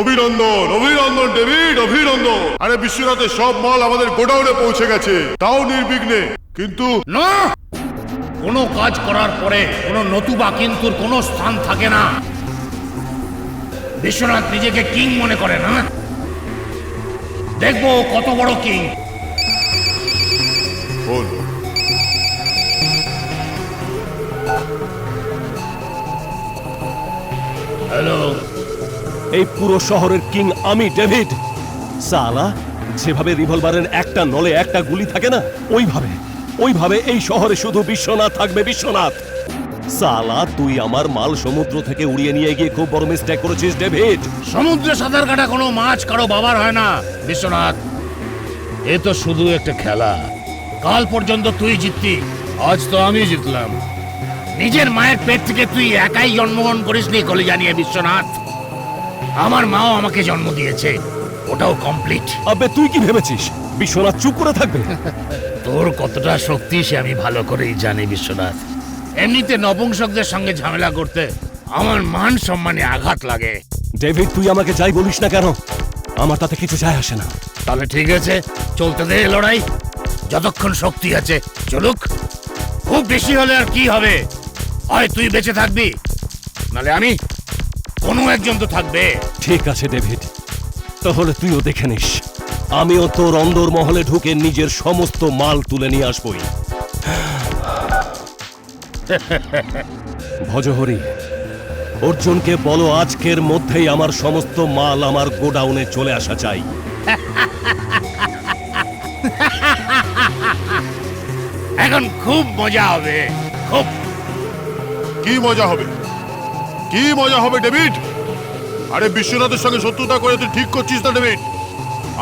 অভিনন্দন অভিনন্দন ডেভিড, অভিনন্দন। আরে বিশ্বনাথের সব মাল আমাদের গোডাউনে পৌঁছে গেছে, তাও নির্বিঘ্নে। কিন্তু না, কোনো কাজ করার পরে কোনো নতুবা কিন্তুর কোনো স্থান থাকে না। বিশ্বনাথ নিজেকে কিং মনে করে না? দেখবো কত বড় কিং। বল। হ্যালো, এই পুরো শহরের কিং আমি ডেভিড। সালা, যেভাবে রিভলভারের একটা নলে একটা গুলি থাকে না, ওইভাবে এই শহরে শুধু বিশ্বনাথ থাকবে, বিশ্বনাথ। সালা, তুই আমার মাল সমুদ্র থেকে উড়িয়ে নিয়ে গিয়ে খুব বড় মিস্টেক করেছিস ডেভিড। সমুদ্রে সাঁতার কাটা কোনো মাছ কারো বাবার হয় না বিশ্বনাথ। এ তো শুধু একটা খেলা। কাল পর্যন্ত তুই জিততি, আজ তো আমি জিতলাম। নিজের মায়ের পেট থেকে তুই একাই জন্মগ্রহণ করিসনি কলিজা নিয়ে বিশ্বনাথ। আমার মাও আমাকে জন্ম দিয়েছে, ওটাও কমপ্লিট। আবে তুই কি ভেবেছিস বিশ্বনাথ চুপ করে থাকবে? তোর কতটা শক্তি সে আমি ভালো করেই জানি বিশ্বনাথ। এমনিতে নপুংসকদের সঙ্গে ঝামেলা করতে আমার মান সম্মানে আঘাত লাগে। ডেভিড, তুই আমাকে যাই বলিস না কেন, আমার তাতে কিছু যায় আসে না। তাহলে ঠিক আছে, চলতে দে লড়াই। যতক্ষণ শক্তি আছে চলুক। খুব বেশি হলে আর কি হবে, হয় তুই বেঁচে থাকবি, নালে আমি। কোনো একজন তো থাকবে। ঠিক আছে ডেভিড, তাহলে তুইও দেখে নিস, আমিও তোর অন্দর মহলে ঢুকে নিজের সমস্ত মাল তুলে নিয়ে আসবই। ভজহরি, অর্জুনকে বলো আজকের মধ্যেই আমার সমস্ত মাল আমার গোডাউনে চলে আসা চাই। এখন খুব মজা হবে, খুব। কি মজা হবে, কি মজা হবে ডেভিড? আরে বিশ্বনাথের সঙ্গে শত্রুতা করে তুই ঠিক করছিস না ডেভিড?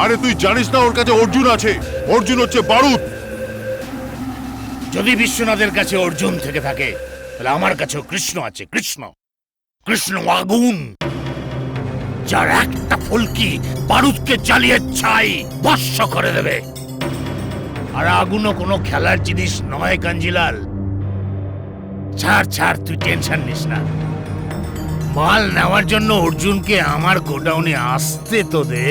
আরে তুই জানিস না ওর কাছে অর্জুন আছে? অর্জুন হচ্ছে বারুদ। যদি বিশ্বনাথের কাছে অর্জুন থেকে থাকে, তাহলে আমার কাছেও কৃষ্ণ আছে। কৃষ্ণ, কৃষ্ণ আগুন, যার একটা ফুলকি বারুদকে জ্বালিয়ে ছাই ভস্ম করে দেবে। আর আগুনও কোনো খেলার জিনিস নয় কাঞ্জিলাল। ছাড়, তুই টেনশন নিস না। মাল নেওয়ার জন্য অর্জুনকে আমার গোডাউনে আসতে তো দে।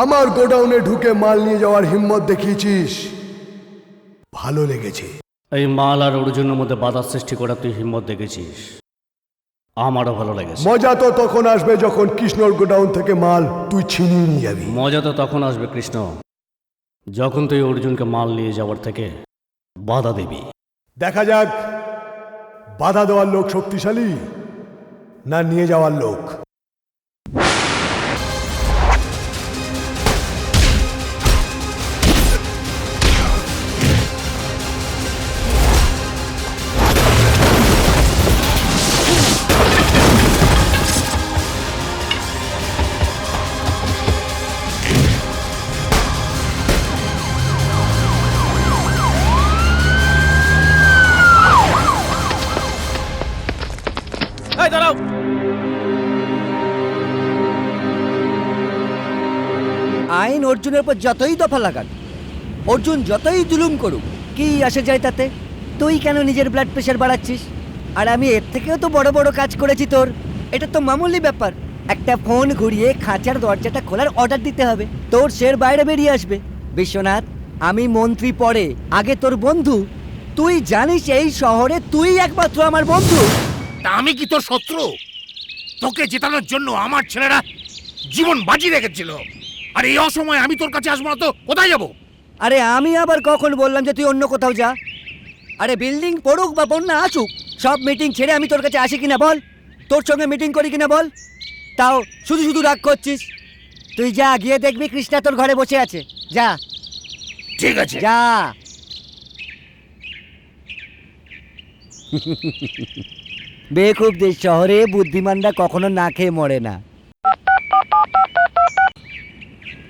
আমার গোডাউনে ঢুকে মাল নিয়ে যাওয়ার হিম্মত দেখিয়েছিস, ভালো লেগেছে। এই মাল আর অর্জুনের মধ্যে বাধা সৃষ্টি করা তুই হিম্মত দেখেছিস, আমারও ভালো লেগেছে। মজা তো তখন আসবে যখন কৃষ্ণর গোডাউন থেকে মাল তুই ছিনিয়ে নিয়ে যাবি। মজা তো তখন আসবে কৃষ্ণ, যখন তুই অর্জুনকে মাল নিয়ে যাওয়ার থেকে বাধা দিবি। দেখা যাক বাধা দেওয়ার লোক শক্তিশালী না নিয়ে যাওয়ার লোক। আইন অর্জুনের উপর যতই দফা লাগান, অর্জুন যতই জুলুম করুক, কি আসে যায় তাতে? তুই কেন নিজের ব্লাড প্রেশার বাড়াচ্ছিস? আর আমি এর থেকেও তো বড় বড় কাজ করেছি তোর। এটা তো মামুলি ব্যাপার, একটা ফোন ঘুরিয়ে খাঁচার দরজাটা খোলার অর্ডার দিতে হবে, তোর শের বাইরে বেরিয়ে আসবে। বিশ্বনাথ, আমি মন্ত্রী পরে, আগে তোর বন্ধু। তুই জানিস এই শহরে তুই একমাত্র আমার বন্ধু। তা আমি কি তোর শত্রু? তোকে জেতানোর জন্য আমার ছেলেরা জীবন বাজি রেখেছিল, আর এই অসময়ে আমি তোর কাছে আসবো না তো কোথায় যাবো? আরে আমি আবার কখন বললাম যে তুই অন্য কোথাও যা? আরে বিল্ডিং পড়ুক বা বন্যা আসুক, সব মিটিং ছেড়ে আমি তোর কাছে আসি কিনা বল, তোর সঙ্গে মিটিং করি কিনা বল। তাও শুধু শুধু রাগ করছিস। তুই যা, গিয়ে দেখবি কৃষ্ণা তোর ঘরে বসে আছে। যা। ঠিক আছে, যা। বেকুবদের শহরে বুদ্ধিমানরা কখনো না খেয়ে মরে না।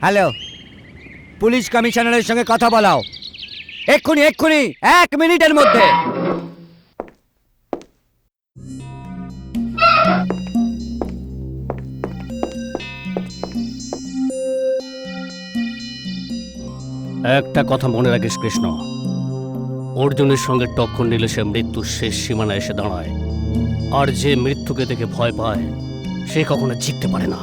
হ্যালো, পুলিশ কমিশনারের সঙ্গে কথা বলাও এক্ষুনি, 1 মিনিটের মধ্যে। একটা কথা মনে রাখিস কৃষ্ণ, অর্জুনের সঙ্গে টক্কর নিলে সে মৃত্যুর শেষ সীমানায় এসে দাঁড়ায়। আর যে মৃত্যুকে দেখে ভয় পায় সে কখনো জিততে পারে না।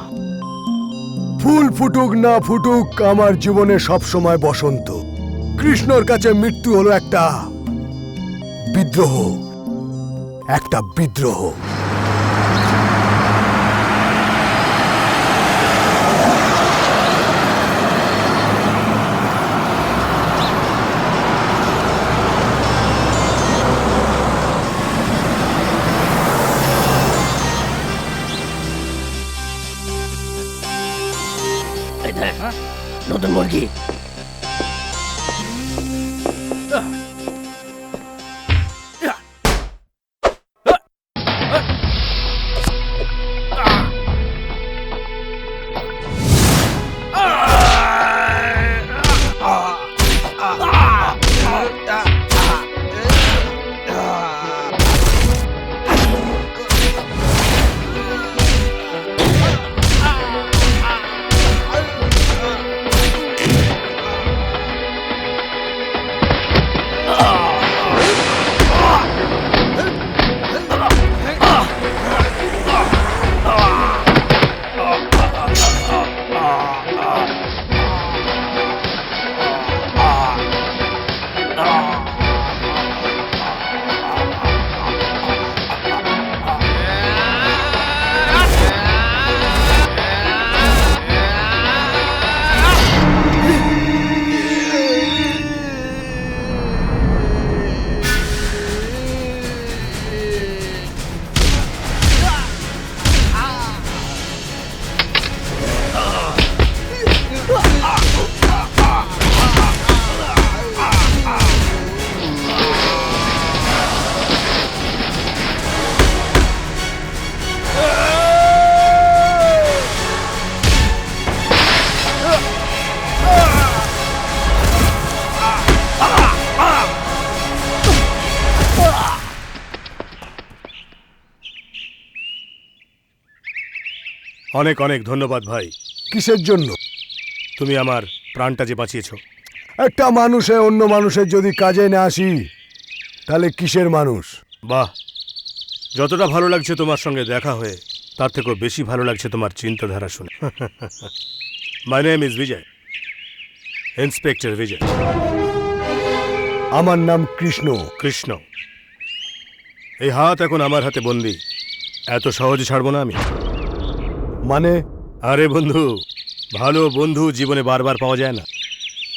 ফুল ফুটুক না ফুটুক, আমার জীবনে সব সময় বসন্ত। কৃষ্ণর কাছে মৃত্যু হলো একটা বিদ্রোহ, একটা বিদ্রোহ। এই দেখ, নতুন মুরগি। অনেক অনেক ধন্যবাদ ভাই, কিসের জন্য? তুমি আমার প্রাণটা যে বাঁচিয়েছো। একটা মানুষে অন্য মানুষের যদি কাজে না আসি তাহলে কিসের মানুষ? বাহ, যতটা ভালো লাগছে তোমার সঙ্গে দেখা হয়ে তার থেকেও বেশি ভালো লাগছে তোমার চিন্তাধারা শুনে। My name is Bijoy, inspector Bijoy. আমার নাম কৃষ্ণ। কৃষ্ণ, এই হাত এখন আমার হাতে বন্দি, এত সহজে ছাড়বো না আমি। মানে? আরে বন্ধু, ভালো বন্ধু জীবনে বারবার পাওয়া যায় না,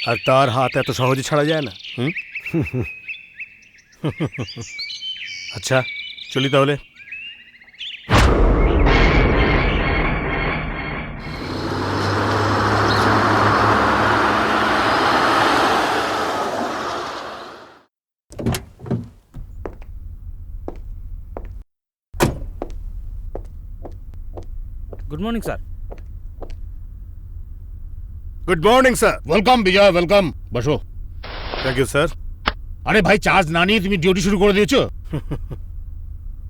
আর তার হাত এত সহজে ছাড়া যায় না। আচ্ছা চলি তাহলে। Good morning sir. Good morning sir. Welcome Bijoy, welcome. বসো। Thank you sir. আরে ভাই, চার্জ না নিয়ে তুমি ডিউটি শুরু করে দিয়েছো?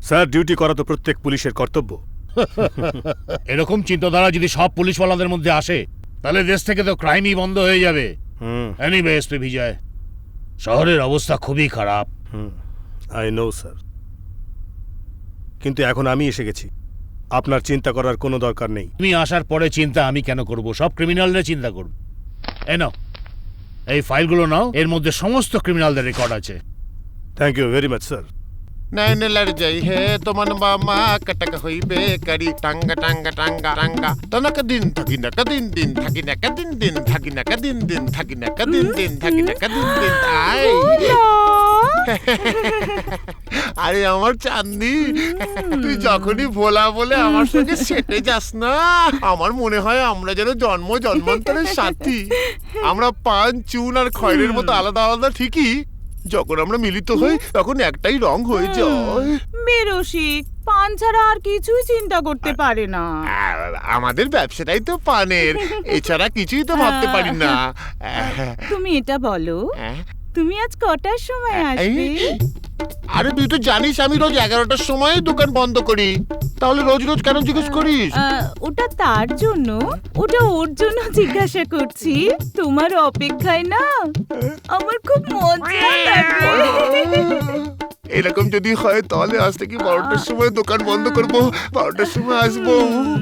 স্যার, ডিউটি করা তো প্রত্যেক পুলিশের কর্তব্য। এরকম চিন্তাধারা যদি সব পুলিশওয়ালাদের মধ্যে আসে তাহলে দেশ থেকে তো ক্রাইমই বন্ধ হয়ে যাবে। এনিওয়ে এসপি বিজয়, শহরের অবস্থা খুবই খারাপ। আই নো স্যার, কিন্তু এখন আমি এসে গেছি, আপনার চিন্তা করার কোনো দরকার নেই। তুমি আসার পরে চিন্তা আমি কেন করব? সব ক্রিমিনালরা চিন্তা করবে। এই নাও, এই ফাইলগুলো নাও, এর মধ্যে সমস্ত ক্রিমিনালদের রেকর্ড আছে। Thank you very much sir. नैन लड़ जाई है तो मन बामा कटक हुई बेकरी टांगा टांगा टांगा टांगा तनक दिन थकी नक दिन दिन थकी नक दिन दिन थकी नक दिन दिन थकी नक दिन दिन थकी नक दिन दिन आई আরে আমার চাঁদনি, তুই যখনই ভোলা বলে আমার সঙ্গে সেটে যাস না, আমার মনে হয় আমরা যেন জন্ম জন্মান্তরের সাথী। আমরা পান, চুন আর খয়ের মতো আলাদা আলাদা ঠিকই, যখন আমরা মিলিত হই তখন একটাই রং হয়ে যায়। বেরসিক পান ছাড়া আর কিছুই চিন্তা করতে পারে না। আমাদের ব্যবসাটাই তো পানের, এছাড়া কিছুই তো ভাবতে পারি না। তুমি এটা বলো, তুমি আজ কটার সময় আসবে? আরে তুই তো জানিস আমি রোজ 11টার সময় দোকান বন্ধ করি, তাহলে রোজ রোজ কেন জিজ্ঞেস করিস? ওটা তার জন্য, ওটা ওর জন্য জিজ্ঞাসা করছি। তোমার অপেক্ষায় না আমার খুব মজা লাগে। এরকম যদি হয় তাহলে আজ থেকে 12টার সময় দোকান বন্ধ করব, 12টার সময় আসবো,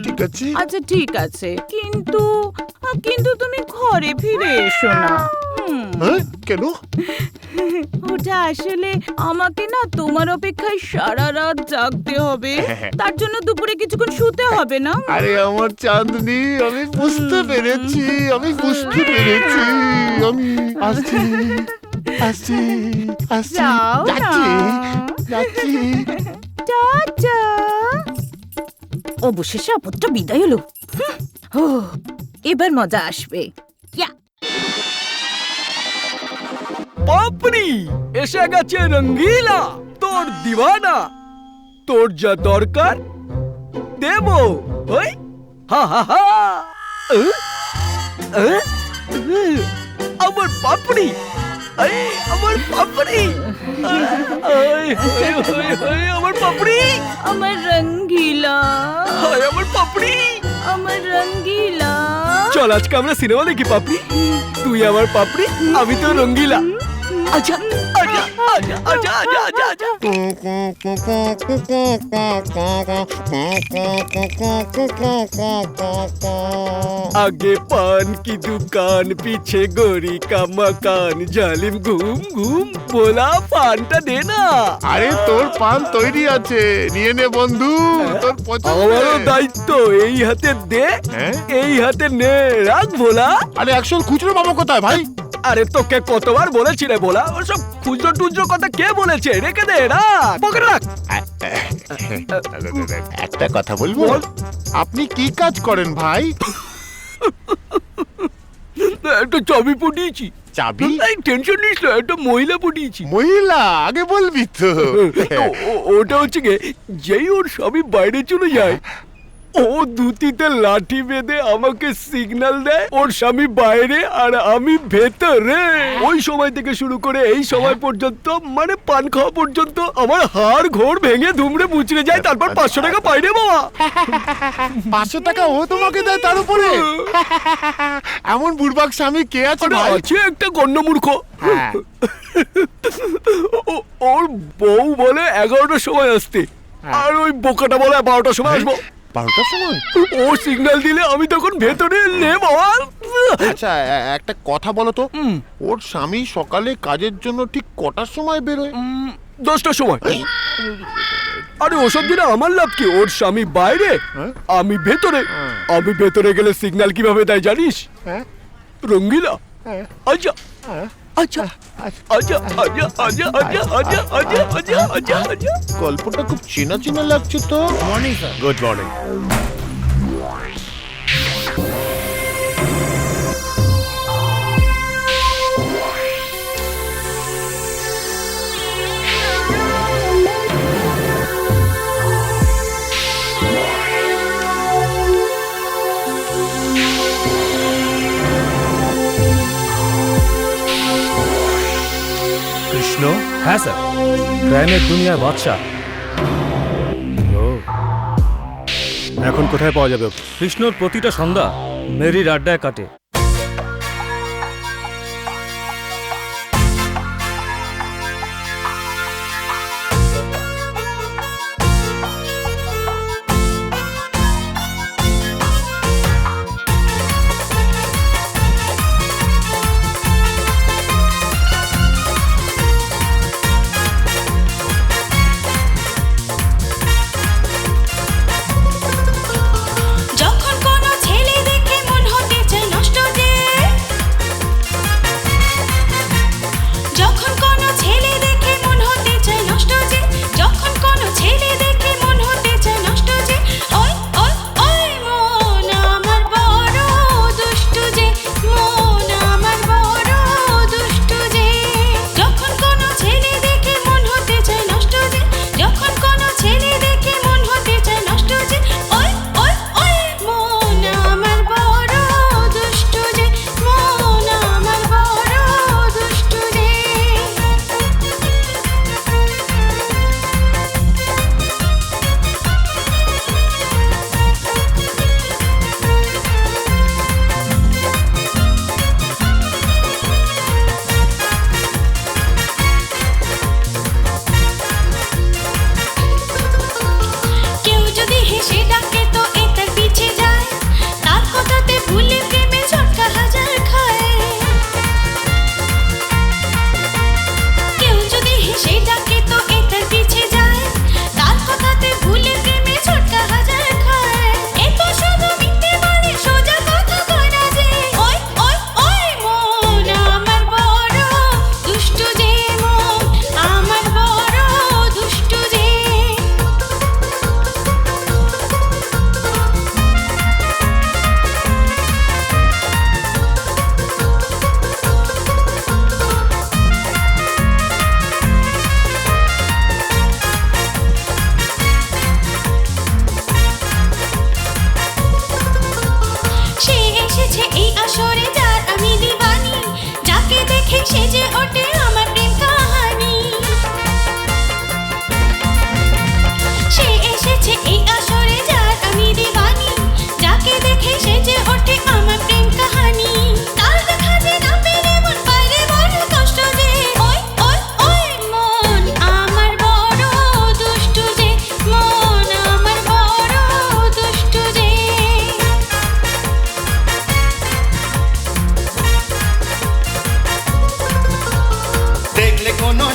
ঠিক আছে? আচ্ছা ঠিক আছে, কিন্তু কিন্তু তুমি ঘরে ফিরে এসো না। হ্যাঁ, কেন? ওটা আসলে আমাকে না তোমার অপেক্ষায় সারা রাত জাগতে হবে, তার জন্য দুপুরে কিছুক্ষণ শুতে হবে না? আরে আমার চাঁদনি, আমি বুঝতে পেরেছি, আমি বুঝতে পেরেছি, আমি আসছি আসছি আসছি, যাও না। যাচ্ছি যাচ্ছি। টাটা। অবশেষে আপদটা বিদায় হলো। ও, এবার মজা আসবে। ইয়া। বাপরি, এসে গেছে রঙ্গিলা, তোর দিওয়ানা। তোর যা দরকার দেব। ওই হা হা হা। আমার পাপড়ি, আমার পাপড়ি, আমার পাপড়ি, আমার রঙ্গিলা, আমার পাপড়ি। আমার রঙ্গিলা। চল আজকে আমরা সিনেমা দেখি পাপড়ি। তুই আমার পাপড়ি, আমি তো রঙ্গিলা। আচ্ছা আচ্ছা আচ্ছা আচ্ছা আচ্ছা আচ্ছা আচ্ছা। आगे पान की दुकान, पीछे गोरी का मकान, जालिम घूम घूम बोला पानটা দে না। আরে তোর পান তৈরি আছে, নিয়ে নে বন্ধু, তোর পছন্দ। আমারও দায়িত্ব, এই হাতে দে, হ্যাঁ? এই হাতে নে, রাখ ভোলা। আরে অ্যাকশন খুচরো পাবো কোথায় ভাই? আরে তোকে কতবার বলেছি রে ভোলা, ওসব খুচরো টুচরো কথা কে বলেছে? রেখে দে, রাখ পকেটে রাখ। একটা কথা বলবো? বল। আপনি কি কাজ করেন ভাই? একটা চাবি পটিয়েছি। চাবি? এই টেনশন নিস না, একটা মহিলা পটিয়েছি। মহিলা? আগে বলবি তো। ওটা হচ্ছে গিয়ে, যেই ওর স্বামী বাইরে চলে যায়, ও ধুতিতে লাঠি বেঁধে আমাকে সিগন্যাল দেয় ওর স্বামী বাইরে আর আমি ভেতরে। ওই সময় থেকে শুরু করে এই সময় পর্যন্ত, মানে পান খাওয়া পর্যন্ত, আমার হাড় ঘোড় ভেঙে ধুমড়ে মুচড়ে যায়। তারপর 500 টাকা পাই রে বাবা। 500 টাকা ও তোমাকে দেয় তার উপরে? এমন বুড়বাক স্বামী কে আছে আরে ভাই? আছে একটা গণ্যমূর্খ। হ্যাঁ। ওর বউ বলে 11টার সময় আসতে, আর ওই বোকাটা বলে 12টার সময় আসবো। 12টার সময়? ও সিগন্যাল দিলে আমি তখন ভেতরে নে বাবা। আচ্ছা একটা কথা বলো তো, ওর স্বামী সকালে কাজের জন্য ঠিক কটার সময় বেরোয়? 10টার সময়। আরে ওসব দিনে আমার লাভ কি? ওর স্বামী বাইরে, আমি ভেতরে। আমি ভেতরে গেলে সিগন্যাল কিভাবে দেয় জানিস? রঙ্গিলা। আচ্ছা আচ্ছা আচ্ছা আচ্ছা আচ্ছা আচ্ছা আচ্ছা আচ্ছা আচ্ছা আচ্ছা আচ্ছা। গল্পটা খুব চেনা চেনা লাগছে তো। Morning sir. Good morning. Krishna, হ্যাঁ স্যার, ক্রাইমের দুনিয়ার বাদশা। এখন কোথায় পাওয়া যাবে ওকে? কৃষ্ণর প্রতিটা সন্ধ্যা মেরির আড্ডায় কাটে। যখন কোনো ছেলে দেখে মন হতে চায় নষ্ট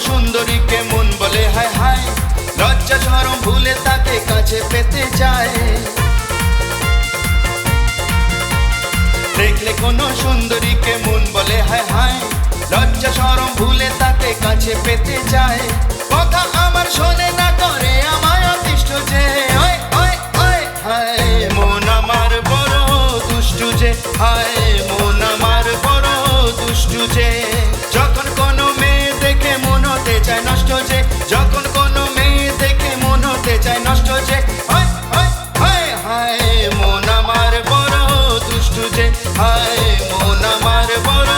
সুন্দরীকে মন বলে হায় হায়, লজ্জা শরম ভুলে তাকে কাছে পেতে চায়। দেখলে কোনো সুন্দরীকে মন বলে হায় হায়, লজ্জা শরম ভুলে তাকে কাছে পেতে চায়। কথা আমার শোনে না, করে আমায় অতিষ্ঠ যে, ওই ওই ওই হায় মন আমার বড় দুষ্টু যে, হায় মন আমার বড় দুষ্টু যে। যখন কোনো মেয়ে দেখে মন হতে চায় নষ্ট যে, যখন কোনো মেয়ে দেখে মন হতে চায় নষ্ট যে, হায় হায় হায় হায় মন আমার বড় দুষ্টু যে, হায় মন আমার বড়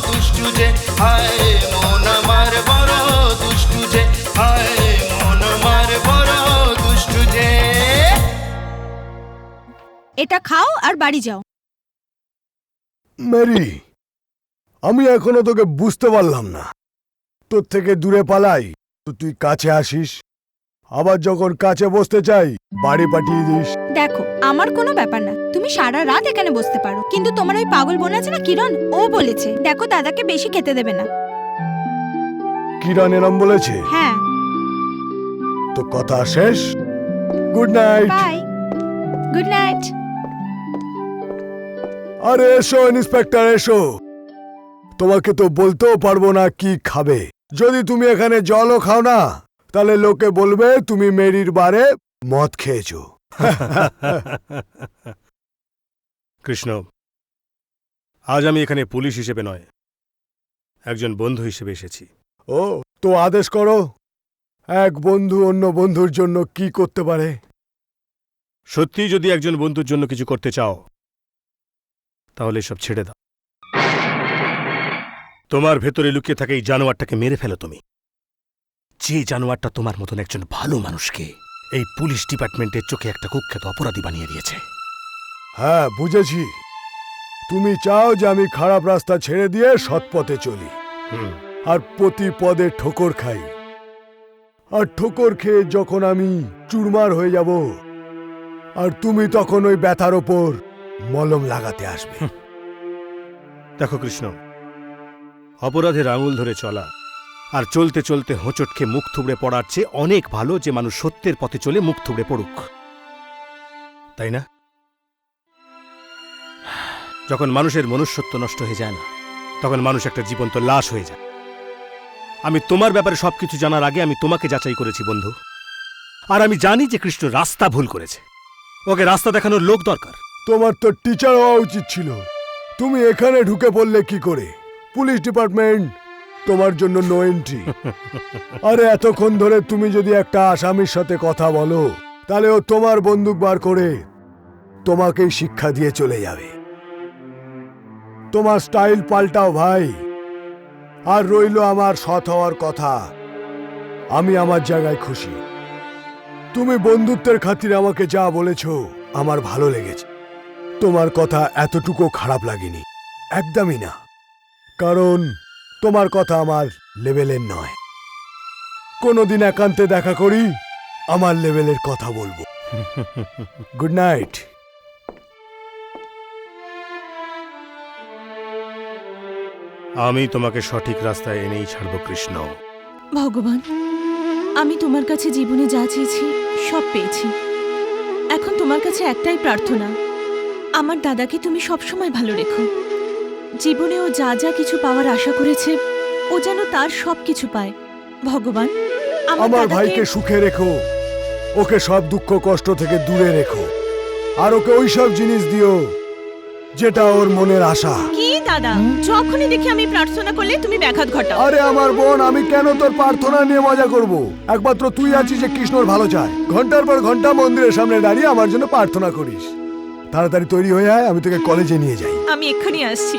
দুষ্টু যে, হায় মন আমার বড় দুষ্টু যে, হায় মন আমার বড় দুষ্টু যে। এটা খাও আর বাড়ি যাও। মেরি, আমি এখনো তোকে বুঝতে পারলাম না। তোর থেকে দূরে পালাই তো তুই কাছে আসিস, আবার যখন কাছে বসতে চাই বাড়ি পাঠিয়ে দিস। দেখো, আমার কোনো ব্যাপার না, তুমি সারা রাত এখানে বসতে পারো, কিন্তু তোমার ওই পাগল বোন আছে না কিরণ, ও বলেছে দেখো দাদাকে বেশি খেতে দেবে না। কিরণ এরম বলেছে? হ্যাঁ। তো কথা শেষ। Good night. Bye. Good night. আরে এসো ইন্সপেক্টর এসো। তোমাকে তো বলতেও পারবো না কি খাবে। যদি তুমি এখানে জলও খাও না, তাহলে লোকে বলবে তুমি মেরির বারে মদ খেয়েছো। কৃষ্ণ, আজ আমি এখানে পুলিশ হিসেবে নয়, একজন বন্ধু হিসেবে এসেছি। ও, তো আদেশ করো। এক বন্ধু অন্য বন্ধুর জন্য কি করতে পারে? সত্যি যদি একজন বন্ধুর জন্য কিছু করতে চাও, তাহলে সব ছেড়ে দাও। তোমার ভেতরে লুকিয়ে থাকা এই জানোয়ারটাকে মেরে ফেলো তুমি, যে জানোয়ারটা তোমার মতন একজন ভালো মানুষকে এই পুলিশ ডিপার্টমেন্টের চোখে একটা কুখ্যাত অপরাধী বানিয়ে দিয়েছে। হ্যাঁ, বুঝেছি। তুমি চাও যে আমি খারাপ রাস্তা ছেড়ে দিয়ে সৎ পথে চলি আর প্রতি পদে ঠোকর খাই। আর ঠোকর খেয়ে যখন আমি চুরমার হয়ে যাব, আর তুমি তখন ওই ব্যথার ওপর মলম লাগাতে আসবে। দেখো কৃষ্ণ, অপরাধের আঙুল ধরে চলা আর চলতে চলতে হোঁচট খেয়ে মুখ থুবড়ে পড়ার চেয়ে অনেক ভালো যে মানুষ সত্যের পথে চলে মুখ থুবড়ে পড়ুক, তাই না? যখন মানুষের মনুষ্যত্ব নষ্ট হয়ে যায় না, তখন মানুষ একটা জীবন্ত লাশ হয়ে যায়। আমি তোমার ব্যাপারে সবকিছু জানার আগে আমি তোমাকে যাচাই করেছি বন্ধু, আর আমি জানি যে কৃষ্ণ রাস্তা ভুল করেছে। ওকে রাস্তা দেখানোর লোক দরকার। তোমার তো টিচার হওয়া উচিত ছিল। তুমি এখানে ঢুকে পড়লে কি করে? পুলিশ ডিপার্টমেন্ট তোমার জন্য নো এন্ট্রি। আরে এতক্ষণ ধরে তুমি যদি একটা আসামির সাথে কথা বলো, তাহলে ও তোমার বন্দুক বার করে তোমাকেই শিক্ষা দিয়ে চলে যাবে। তোমার স্টাইল পাল্টাও ভাই। আর রইল আমার সৎ হওয়ার কথা, আমি আমার জায়গায় খুশি। তুমি বন্ধুত্বের খাতিরে আমাকে যা বলেছো আমার ভালো লেগেছে। তোমার কথা এতটুকু খারাপ লাগেনি, একদমই না। কারণ তোমার কথা আমার লেভেলের নয়। কোনোদিন একান্তে দেখা করি, আমার লেভেলের কথা বলবো। Good night. আমি তোমাকে সঠিক রাস্তায় এনেই ছাড়ব কৃষ্ণ। ভগবান, আমি তোমার কাছে জীবনে যা চেয়েছি সব পেয়েছি। এখন তোমার কাছে একটাই প্রার্থনা, আমার দাদাকে তুমি সবসময় ভালো রেখো। জীবনে ও যা যা কিছু পাওয়ার আশা করেছে, ও যেন তার সব কিছু পায়। ভগবান, আমার ভাইকে সুখে রেখো, ওকে সব দুঃখ কষ্ট থেকে দূরে রেখো, আর ওকে ওইসব জিনিস দিও যেটা ওর মনের আশা। কি দাদা, যখনই দেখি আমি প্রার্থনা করলে তুমি ব্যাঘাত ঘটাও। আরে আমার বোন, আমি কেন তোর প্রার্থনা নিয়ে মজা করব? একমাত্র তুই আছিস যে কৃষ্ণর ভালো চায়। ঘন্টার পর ঘন্টা মন্দিরের সামনে দাঁড়িয়ে আমার জন্য প্রার্থনা করিস। তাড়াতাড়ি তৈরি হয়ে আয়, আমি তোকে কলেজে নিয়ে যাই। আমি এক্ষুনি আসছি।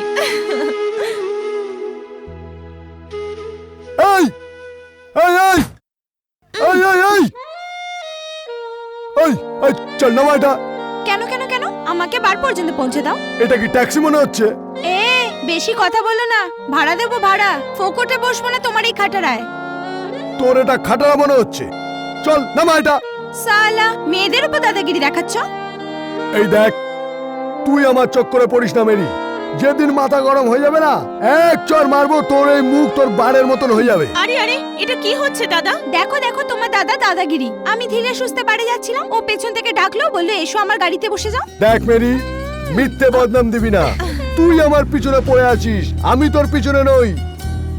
এই এই এই এই এই এই এই এই চল না এটা। কেন কেন কেন? আমাকে বার পর্যন্ত পৌঁছে দাও। এটা কি ট্যাক্সি মনে হচ্ছে? এ বেশি কথা বলো না, ভাড়া দেবো ভাড়া। ফোকটে বসবো না তোমার এই খাটারায়। তোর এটা খাটারা মনে হচ্ছে। চল নামা এটা। সালা, মেয়েদের উপর দাদাগিরি দেখাচ্ছ? এই দেখ, তুই আমার চক্করে পড়িস না মেরি। যেদিন মাথা গরম হয়ে যাবে না, এক চর মারবো, তোর এই মুখ তোর বাড়ের মতন হয়ে যাবে। আরে আরে, এটা কি হচ্ছে দাদা? দেখো দেখো, তোমার দাদা দাদাগিরি। আমি ধীরে সুস্থে বাড়ি যাচ্ছিলাম, ও পেছন থেকে ডাকলো, বললো এসো আমার গাড়িতে বসে যাও। দেখ মেরি, মিথ্যে বদনাম দিবি না। তুই আমার পিছনে পড়ে আছিস, আমি তোর পিছনে নই।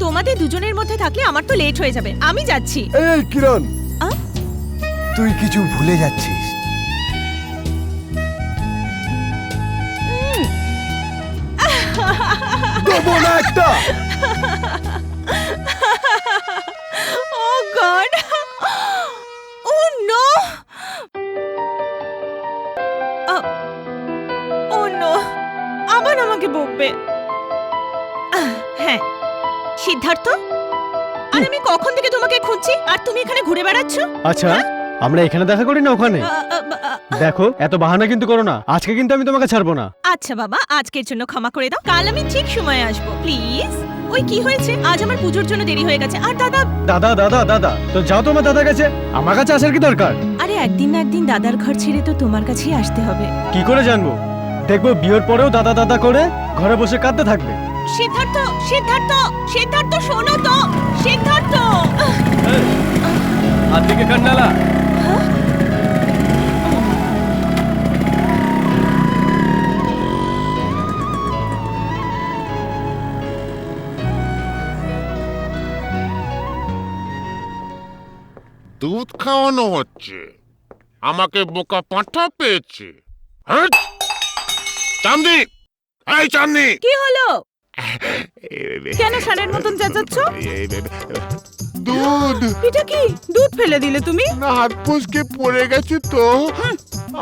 তোমাদের দুজনের মধ্যে থাকলে আমার তো লেট হয়ে যাবে, আমি যাচ্ছি। এই কিরণ, আ? তুই কিছু ভুলে যাচ্ছিস। দেবো না একটা। Oh God! Oh no! Oh no! আবার আমাকে বকবে। হ্যাঁ, সিদ্ধার্থ, আর আমি কখন থেকে তোমাকে খুঁজছি, আর তুমি এখানে ঘুরে বেড়াচ্ছ। আচ্ছা, আমরা এখানে দেখা করি না ওখানে? দেখো, এত বাহানা কিন্তু করো না, আজকে কিন্তু আমি তোমাকে ছাড়বো না। আচ্ছা বাবা, আজকের জন্য ক্ষমা করে দাও, কাল আমি ঠিক সময়ে আসবো, প্লিজ। ওই কি হয়েছে, আজ আমার পুজোর জন্য দেরি হয়ে গেছে। আর দাদা দাদা দাদা দাদা, তো যাও তোমার দাদার কাছে, আমার কাছে আসার কি দরকার? আরে একদিন না একদিন দাদার ঘর ছেড়ে তো তোমার কাছেই আসতে হবে। কি করে জানবো? দেখবো বিয়ের পরেও দাদা দাদা করে ঘরে বসে কাঁদতে থাকবে। সিদ্ধার্থ, সিদ্ধার্থ, সিদ্ধার্থ, শোনো তো, সিদ্ধার্থ। হাত দিকে কান্নালা। দুধ খাওয়ানো হচ্ছে, আমাকে বোকা পাঁঠা পেয়েছে। হ্যাঁ? চাঁদনি, এই চাঁদনি, কি হলো? কেন ষাঁড়ের মতন চেঁচাচ্ছ? দুধ এটা কি? দুধ ফেলে দিলে তুমি? না, হাত ফসকে পড়ে গেছে তো।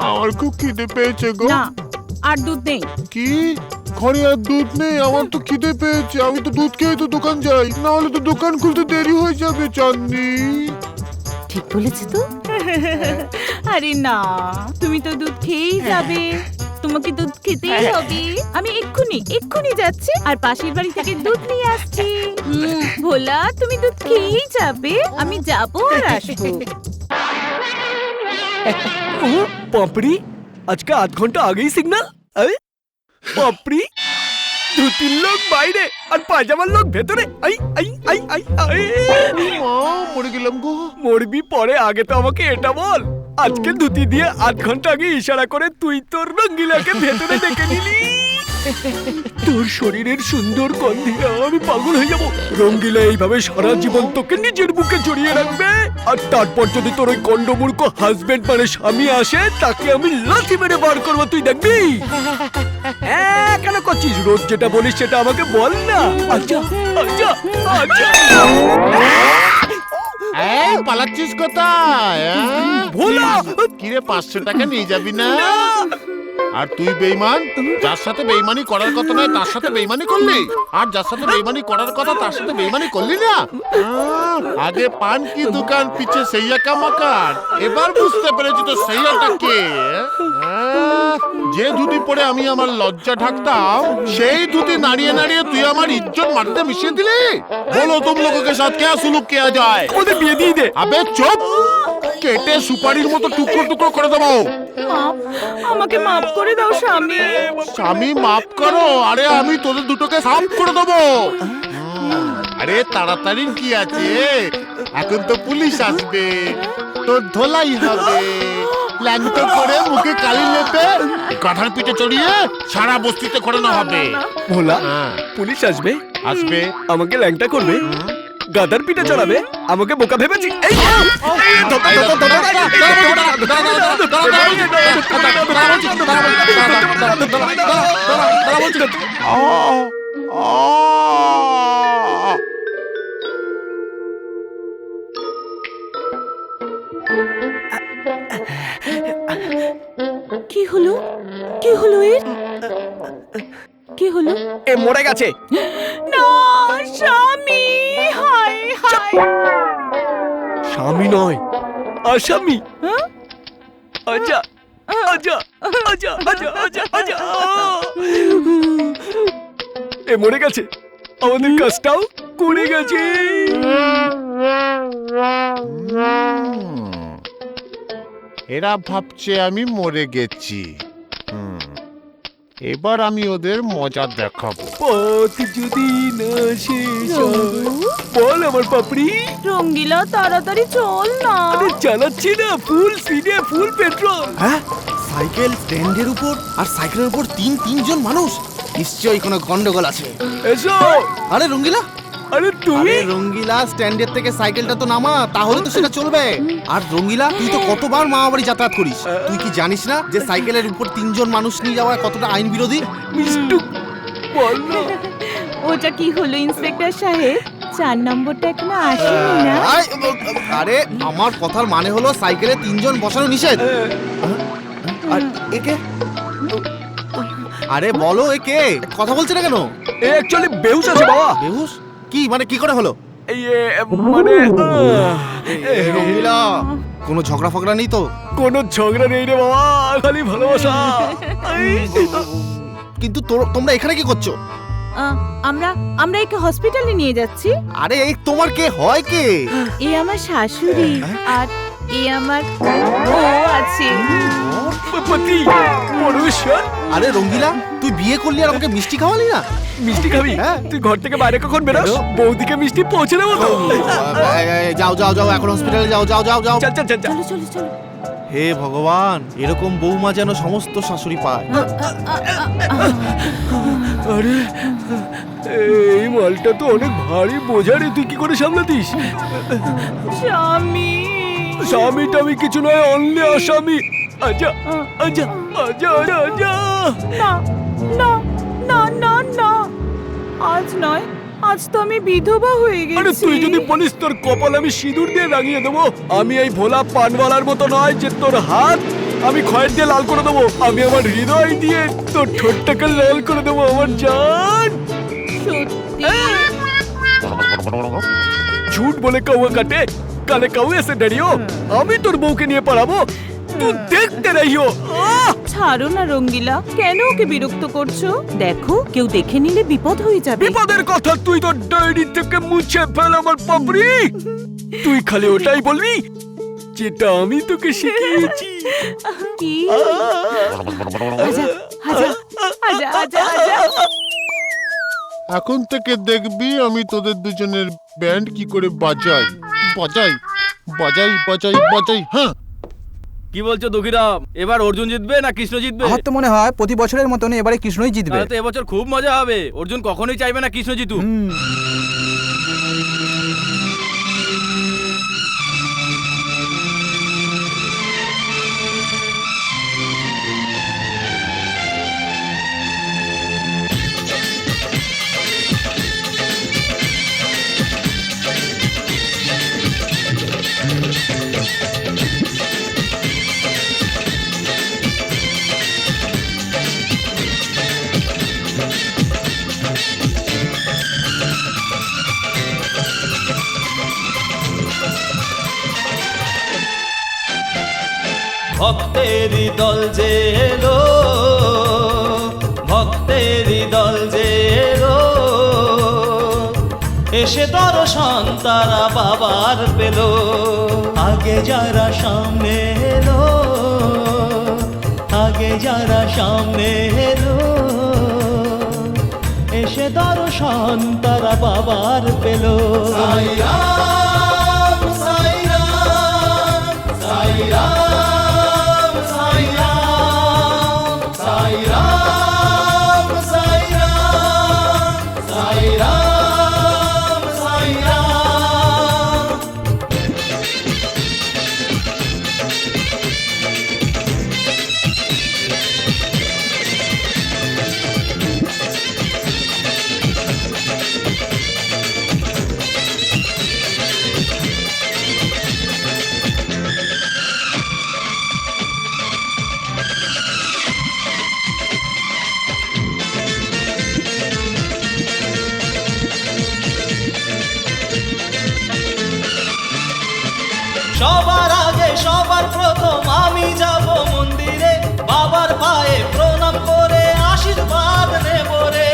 আমার খুব খিদে পেয়েছে গো। না, আর দুধ নেই। কি? ঘরে আর দুধ নেই? আমার তো খিদে পেয়েছে, আমি তো দুধ খেয়ে তো দোকান যাই, না হলে তো দোকান খুলতে দেরি হয়ে যাবে। চাঁদনি, ঠিক বলেছি তো। আরে না, তুমি তো দুধ খেয়েই যাবে, তোমাকে দুধ খেতেই হবে। আমি এক্ষুনি যাচ্ছি, আর পাশের বাড়ি থেকে দুধ নিয়ে আসছি। ভোলা, তুমি দুধ খেয়েই যাবে, আমি যাবো আর আসবো। পাপড়ি, আজকে আধ ঘন্টা আগেই সিগন্যাল। পাপড়ি, দু তিন লোক বাইরে আর পাজামার লোক ভেতরে। I I I I I, মা, মরে গেলাম গো। মরবি পরে, আগে তো আমাকে এটা বল। আজকে ধুতি দিয়ে আধ ঘন্টা আগে ইশারা করে তুই তোর রঙ্গিলাকে ভেতরে ডেকে নিলি। তোর শরীরের সুন্দর গন্ধে আমি পাগল হয়ে যাব। রঙ্গিলা এইভাবে সারা জীবন তোকে নিজের বুকে জড়িয়ে রাখবে, আর তারপর যদি তোর ওই কন্ডমূর্খ হাজবেন্ড মানে স্বামী আসে, তাকে আমি লাথি মেরে বার করবো, তুই দেখবি। কেন করছিস? রোজ যেটা বলিস সেটা আমাকে বল না। আচ্ছা আচ্ছা আচ্ছা। এই পালাচ্ছিস কোথায়? ভোলা, কিরে, 500 টাকা নিয়ে যাবি না? আর তুই বেঈমান, যার সাথে বেঈমানি করার কথা নয় তার সাথে বেঈমানি করলি, আর যার সাথে বেঈমানি করার কথা তার সাথে বেঈমানি করলি না। আগে পান কি দোকান, পিছে সেইয়া কা মাকান। এবার বুঝতে পেরেছি তো সেইয়াটা কে। যে ধুতি পরে আমি আমার লজ্জা ঢাকতাম, সেই ধুতি নাড়িয়ে নাড়িয়ে তুই আমার ইজ্জত মাটিতে মিশিয়ে দিলি। বলো, তুম লোগों के साथ क्या सुलूक किया जाए? ওদের বিয়ে দিয়ে দে। আবে চুপ, কেটে সুপারির মতো টুকরো টুকরো করে দেবো। আমাকে মাফ করে দাও স্বামী। স্বামী মাফ করো? আরে আমি তোদের দুটোকে সাফ করে দেবো। আরে তাড়াতাড়ি কি আছে, এখন তো পুলিশ আসবে, তোর ধোলাই হবে, ল্যাংটো করে মুখে কালি লেপে গাধার পিঠে চড়িয়ে সারা বস্তিতে ঘোরানো হবে। ভোলা, হ্যাঁ, পুলিশ আসবে, আসবে, আমাকে ল্যাংটা করবে, গাদার পিঠে চড়াবে, আমাকে বোকা ভেবেছি। এই কি হলো? কি হলো এর? কি হলো? এ মরে গেছে। না, স্বামী। হায় হায়। স্বামী নয়, আসামি। আচ্ছা আচ্ছা আচ্ছা আচ্ছা আচ্ছা আচ্ছা। এ মরে গেছে, আমাদের কাজটাও করে গেছে। এরা ভাবছে আমি মরে গেছি। এবার আমি ওদের মজা দেখাবো। পথ যদি না শেষ হয়। বল আমার পাপড়ি। রঙ্গিলা তাড়াতাড়ি চল না। আরে চালাচ্ছি না, ফুল স্পিডে, ফুল পেট্রোল। হ্যাঁ, সাইকেল স্ট্যান্ডের উপর আর সাইকেলের উপর তিনজন মানুষ, নিশ্চয়ই কোনো গন্ডগোল আছে। এসো। আরে রঙ্গিলা, আরে তুমি আরে রঙ্গিলা, স্ট্যান্ডের থেকে সাইকেলটা তো নামা, তাহলে তো সেটা চলবে। আর রঙ্গিলা, তুই তো কতবার মামা বাড়ি যাতায়াত করিস, তুই কি জানিস না যে সাইকেলের উপর তিনজন মানুষ নিয়ে যাওয়া কতটা আইন বিরোধী? মিষ্টু বল না। ওটা কি হলো ইন্সপেক্টর সাহেব? 4 নম্বরটা এখনো আসেনি না? আরে আমার কথার মানে হলো সাইকেলে তিনজন বসানো নিষেধ। আর একে, আরে বলো একে, কথা বলছে না কেন? এ অ্যাকচুয়ালি বেহুশ আছে বাবা। বেহুশ? কি মানে, কি করে হলো? এই মানে রঙ্গিলা, কোনো ঝগড়া ফগড়া নেই তো? কোনো ঝগড়া নেই রে বাবা, খালি ভালোবাসা। কিন্তু তোমরা এখানে কি করছো? আমরা একে হসপিটালে নিয়ে যাচ্ছি। আরে এই তোমার কে হয় কে? এ আমার শাশুড়ি আর এ আমার ও আছে। পতি পরমেশ্বর। আরে রঙ্গিলা, তুই বিয়ে করলি আর আমাকে মিষ্টি খাওয়ালি না? মিষ্টি খাবি? হ্যাঁ। তুই ঘর থেকে বাইরে কখন বেরোস? বৌদিকে মিষ্টি পৌঁছে দেবো তো। যাও এখন হসপিটালে যাও। চল চল চল চল। চলো চলো চলো। হে ভগবান, এরকম বৌমা যেন সমস্ত শাশুড়ি পায়। আরে এই মালটা তো অনেক ভারী বোঝা রে, তুই কি করে সামলাতিস? স্বামী স্বামীটা আমি কিছু নয়, অনলি আসামি। আজা আজা আজা আজা। না না না না না, আজ নয়, আজ তো আমি বিধবা হয়ে আরে গেছি। তুই যদি বলিস তোর কপাল আমি সিঁদুর দিয়ে রাঙিয়ে দেবো। আমি এই ভোলা পানওয়ালার মতো নয় যে তোর হাত আমি খয়ের দিয়ে লাল করে দেবো। আমি আমার হৃদয় দিয়ে তোর ঠোঁটটাকে লাল করে দেবো আমার জান। সত্যি? ঝুট বলে কাউয়া কাটে, কালে কাউ এসে দাঁড়িয়েও। আমি তোর বউকে নিয়ে পালাবো, তুই দেখতে রহিও। ছাড়ো না রঙ্গিলা, কেন ওকে বিরক্ত করছো? দেখো কেউ দেখে নিলে বিপদ হয়ে যাবে। বিপদের কথা তুই তোর ডায়েরি থেকে মুছে ফেল আমার পাপড়ি। তুই খালি ওটাই বলবি যেটা আমি তোকে শিখিয়েছি। কি? আজা আজা আজা আজা আজা। এখন থেকে দেখবি আমি তোদের দুজনের ব্যান্ড কি করে বাজাই। হ্যাঁ, কি বলছো দুঃখীরাম? এবার অর্জুন জিতবে না কৃষ্ণ জিতবে? আমার তো মনে হয় প্রতি বছরের মতন এবারে কৃষ্ণই জিতবে। তাহলে তো এবছর খুব মজা হবে। অর্জুন কখনোই চাইবে না কৃষ্ণ জিতুক। ভক্তেরই দল যে এলো, ভক্তেরই দল যে এলো, এসে দর্শন তারা বাবার পেল। আগে যারা সামনে এলো, আগে যারা সামনে এলো, এসে দর্শন তারা বাবার পেল। সাইরাম সাইরাম সাইরাম সবার আগে সবার প্রথম আমি যাব মন্দিরে, বাবার পায়ে প্রণাম করে আশীর্বাদ নেব রে।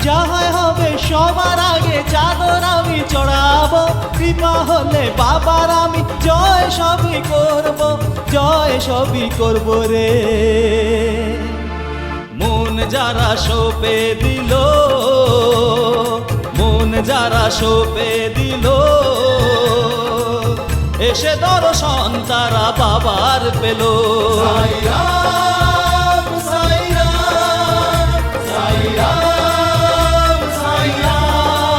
যাহাই হবে সবার আগে চাদর আমি চড়াবো, কৃপা হলে বাবার আমি জয় সবই করব রে। মন যারা সঁপে দিল, মন যারা সঁপে দিল, এসে দর্শন তারা বাবার পেল। সাইরাম সাইরাম সাইরাম সাইরাম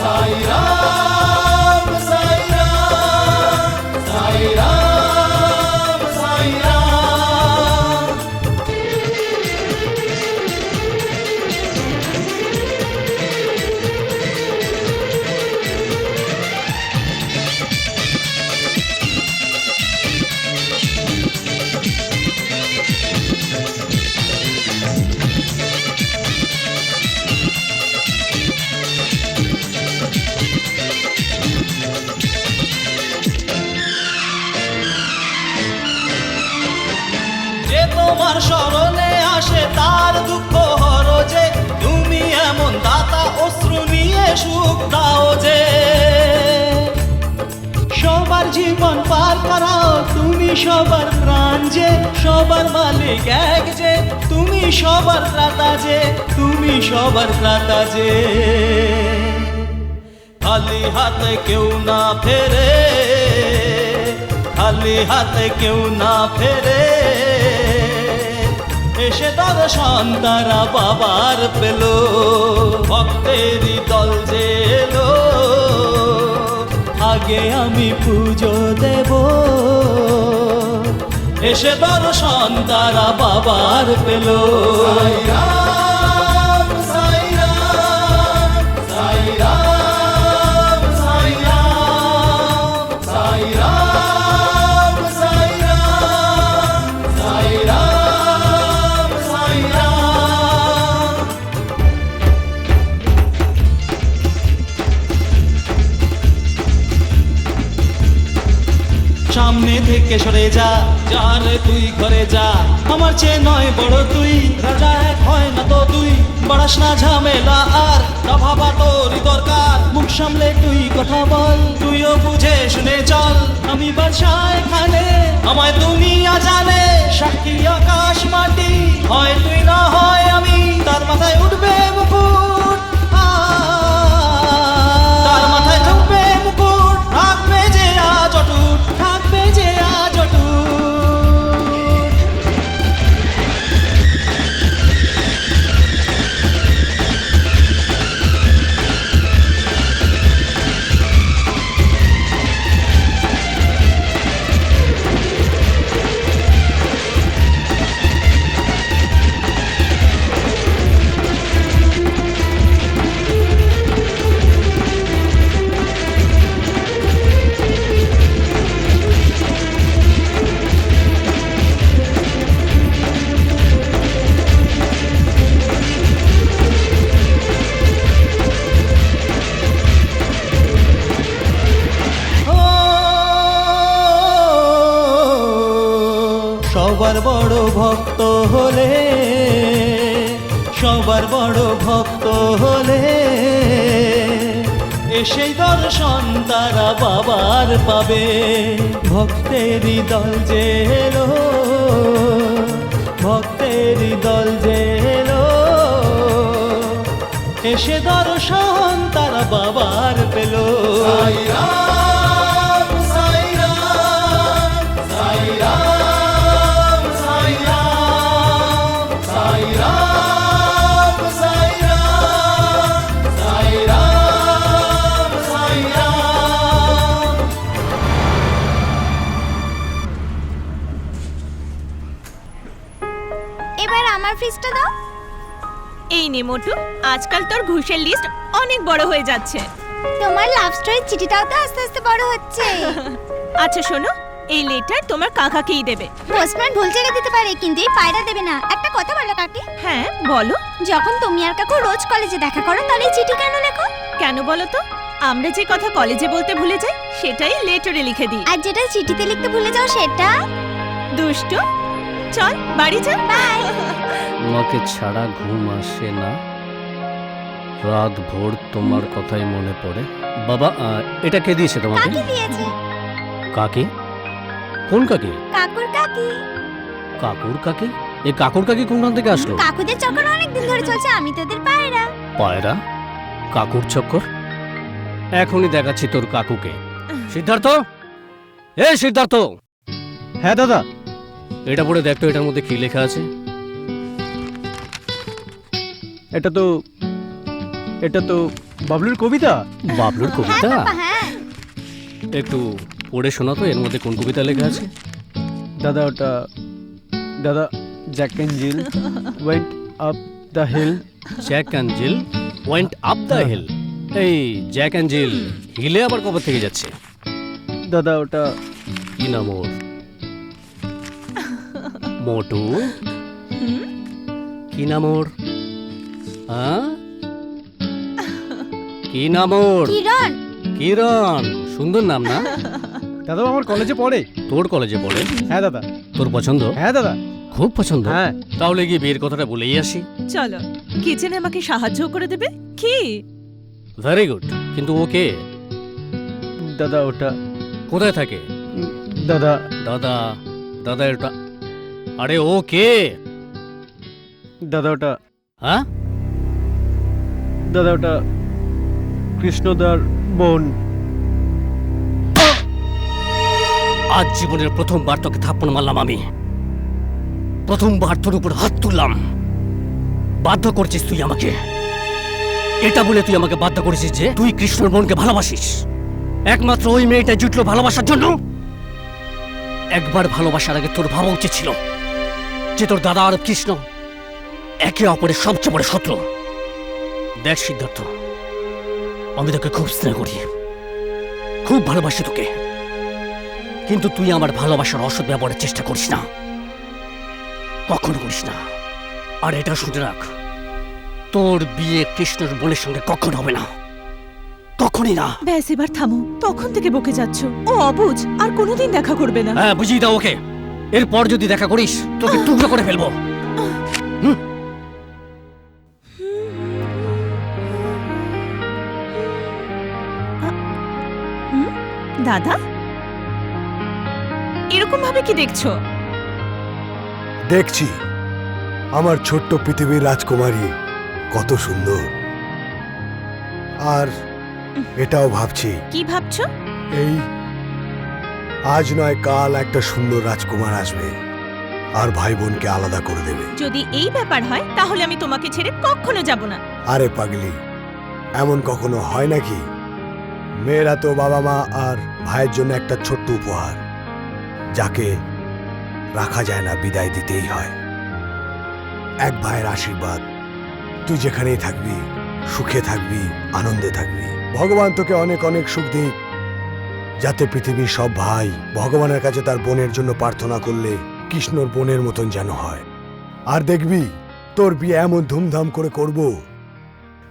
সাইরাম সাইরাম সাইরাম সাইরাম। যে তোমার স্মরণে আসে তার দুঃখ হর যে, তুমি এমন দাতা অশ্রু নিয়ে সুখ দাও যে। সবার জীবন পার করাও তুমি, সবার প্রাণ যে, সবার মালিক এক যে, তুমি সবার ত্রাতা যে, তুমি সবার ত্রাতা যে। খালি হাতে কেউ না ফেরে, খালি হাতে কেউ না ফেরে, এসে দর্শন তারা বাবার পেল। ভক্তেরই দল যে এলো, আগে আমি পুজো দেব, এসে দর্শন তারা বাবার পেল। সাইরাম সাইরাম সাইরাম সাইরাম সাইরাম সাইরাম সাইরাম সাইরাম। সামনে থেকে সরে যা, যা রে তুই ঘরে যা, আমার চেয়ে নয় বড় তুই, রাজা এক হয় না তো তুই, বাড়াস না ঝামেলা আর, তা ভাবা তোরই দরকার, মুখ সামলে তুই কথা বল, তুইও বুঝে শুনে চল, আমি বাদশা এখানে, আমায় দুনিয়া জানে, সাক্ষী আকাশ মাটি, হয় তুই না হয় আমি, তার মাথায় উঠবে মুকুট, তার মাথায় ঢুকবে মুকুট, থাকবে যে আজ অটুট, থাকবে যে আজ অটুট। সবার বড় ভক্ত হলে, সবার বড় ভক্ত হলে, এসেই দর্শন তারা বাবার পাবে। ভক্তেরই দল যে এলো, ভক্তেরই দল যে এলো, এসে দর্শন তারা বাবার পেল। সাইরাম সাইরাম সাইরাম সাইরাম সাইরাম সাইরাম সাইরাম সাইরাম। এবার আমার ফিসটা দাও। এই নে মোটু, আজকাল তোর ঘুষের লিস্ট অনেক বড় হয়ে যাচ্ছে। তোমার লাভ স্টোরির চিঠিটাও তো আস্তে আস্তে বড় হচ্ছে। আচ্ছা শোনো, এই লেটার তোমার কাকাকেই দেবে। পোস্টম্যান ভুল জায়গায় দিতে পারে, কিন্তু এই পায়রা দেবে না। একটা কথা বলো কাকি। হ্যাঁ বলো। যখন তুমি আর কাকু রোজ কলেজে দেখা করো, তাহলে এই চিঠি কেন লেখো? কেন বলো তো? আমরা যে কথা কলেজে বলতে ভুলে যাই, সেটাই লেটারে লিখে দিই। আর যেটা চিঠিতে লিখতে ভুলে যাও সেটা? দুষ্টু, চল বাড়ি যা। বাই। তোমাকে ছাড়া ঘুম আসে না। রাত ভোর তোমার কথাই মনে পড়ে। বাবা, এটা কে দিয়েছে তোমাকে? কাকি দিয়েছে। কাকি? কোন কাকি? কাকুর কাকি। কাকুর কাকি? এই কাকুর কাকি কোনখান থেকে আসলো? কাকুদের চক্কর অনেক দিন ধরে চলছে, আমি তোদের পায়রা। পায়রা? কাকুর চক্কর? এখনই দেখাচ্ছি তোর কাকুকে। সিদ্ধার্থ, সিদ্ধার্থ, হ্যাঁ দাদা। এটা পড়ে দেখ তো, এটার মধ্যে কি লেখা আছে। এটা তো বাবলুর কবিতা। বাবলুর কবিতা? হ্যাঁ। একটু পড়ে শোনা তো, এর মধ্যে কোন কবিতা লেখা আছে। দাদা, Jack and Jill went up the hill. Jack and Jill went up the hill. এই জ্যাক অ্যান্ড জিল হিলে আবার কবে থেকে যাচ্ছে? দাদা ওটা কি নাম ওর? মোটু? কি নাম ওর? কি নাম ওর? কিরণ। কিরণ, সুন্দর নাম না? দাদা আমার কলেজে পড়ে। তোর কলেজে পড়ে? হ্যাঁ দাদা। তোর পছন্দ? হ্যাঁ দাদা। খুব পছন্দ? হ্যাঁ। তাহলে গিয়ে বিয়ের কথাটা বলেই আসি। চলো, কিচেনে আমাকে সাহায্য করে দেবে কি? Very good. কিন্তু ওকে? দাদা ওটা কোথায় থাকে? দাদা দাদা দাদা এটা, আরে ও কে? দাদা ওটা, হ্যাঁ দাদা ওটা কৃষ্ণদার বোন। আজ জীবনের প্রথমবার তোকে থাপ্পড় মারলাম আমি। প্রথমবার তোর উপর হাত তুললাম। বাধ্য করছিস তুই আমাকে। এটা বলে তুই আমাকে বাধ্য করেছিস যে তুই কৃষ্ণর বোনকে ভালোবাসিস। একমাত্র ওই মেয়েটা জুটলো ভালোবাসার জন্য। একবার ভালোবাসার আগে তোর ভাবা উচিত ছিল যে তোর দাদা আর কৃষ্ণ একে অপরের সবচেয়ে বড় শত্রু। দেখ সিদ্ধার্থ, আমি তোকে খুব স্নেহ করি, খুব ভালোবাসি তোকে, কিন্তু তুই আমার ভালোবাসার অসৎ ব্যবহারের চেষ্টা করিস না, কখনো করিস না। আর এটা শুনে রাখ, তোর বিয়ে কৃষ্ণর বোনের সঙ্গে কখন হবে না, কখনই না। ব্যাস এবার থামো, তখন থেকে বকে যাচ্ছ। ও অবুঝ, আর কোনোদিন দেখা করবে না। হ্যাঁ, বুঝিয়ে দাও ওকে। এরপর যদি দেখা করিস তোকে টুকরো করে ফেলবো। দাদা, এরকম ভাবে কি দেখছো? দেখছি আমার ছোট্ট পৃথিবীর রাজকুমারী কত সুন্দর। আর এটাও ভাবছি। কি ভাবছো? এই আজ নয় কাল একটা সুন্দর রাজকুমার আসবে আর ভাই বোনকে আলাদা করে দেবে। যদি এই ব্যাপার হয় তাহলে আমি তোমাকে ছেড়ে কখনো যাব না। আরে পাগলি, এমন কখনো হয় নাকি? মেয়েরা তো বাবা মা আর ভাইয়ের জন্য একটা ছোট্ট উপহার, যাকে রাখা যায় না, বিদায় দিতেই হয়। এক ভাইয়ের আশীর্বাদ। তুই যেখানেই থাকবি সুখে থাকবি, আনন্দে থাকবি। ভগবান তোকে অনেক অনেক সুখ দিক, যাতে পৃথিবীর সব ভাই ভগবানের কাছে তার বোনের জন্য প্রার্থনা করলে কৃষ্ণর বোনের মতন যেন হয়। আর দেখবি তোর বিয়ে এমন ধুমধাম করে করব,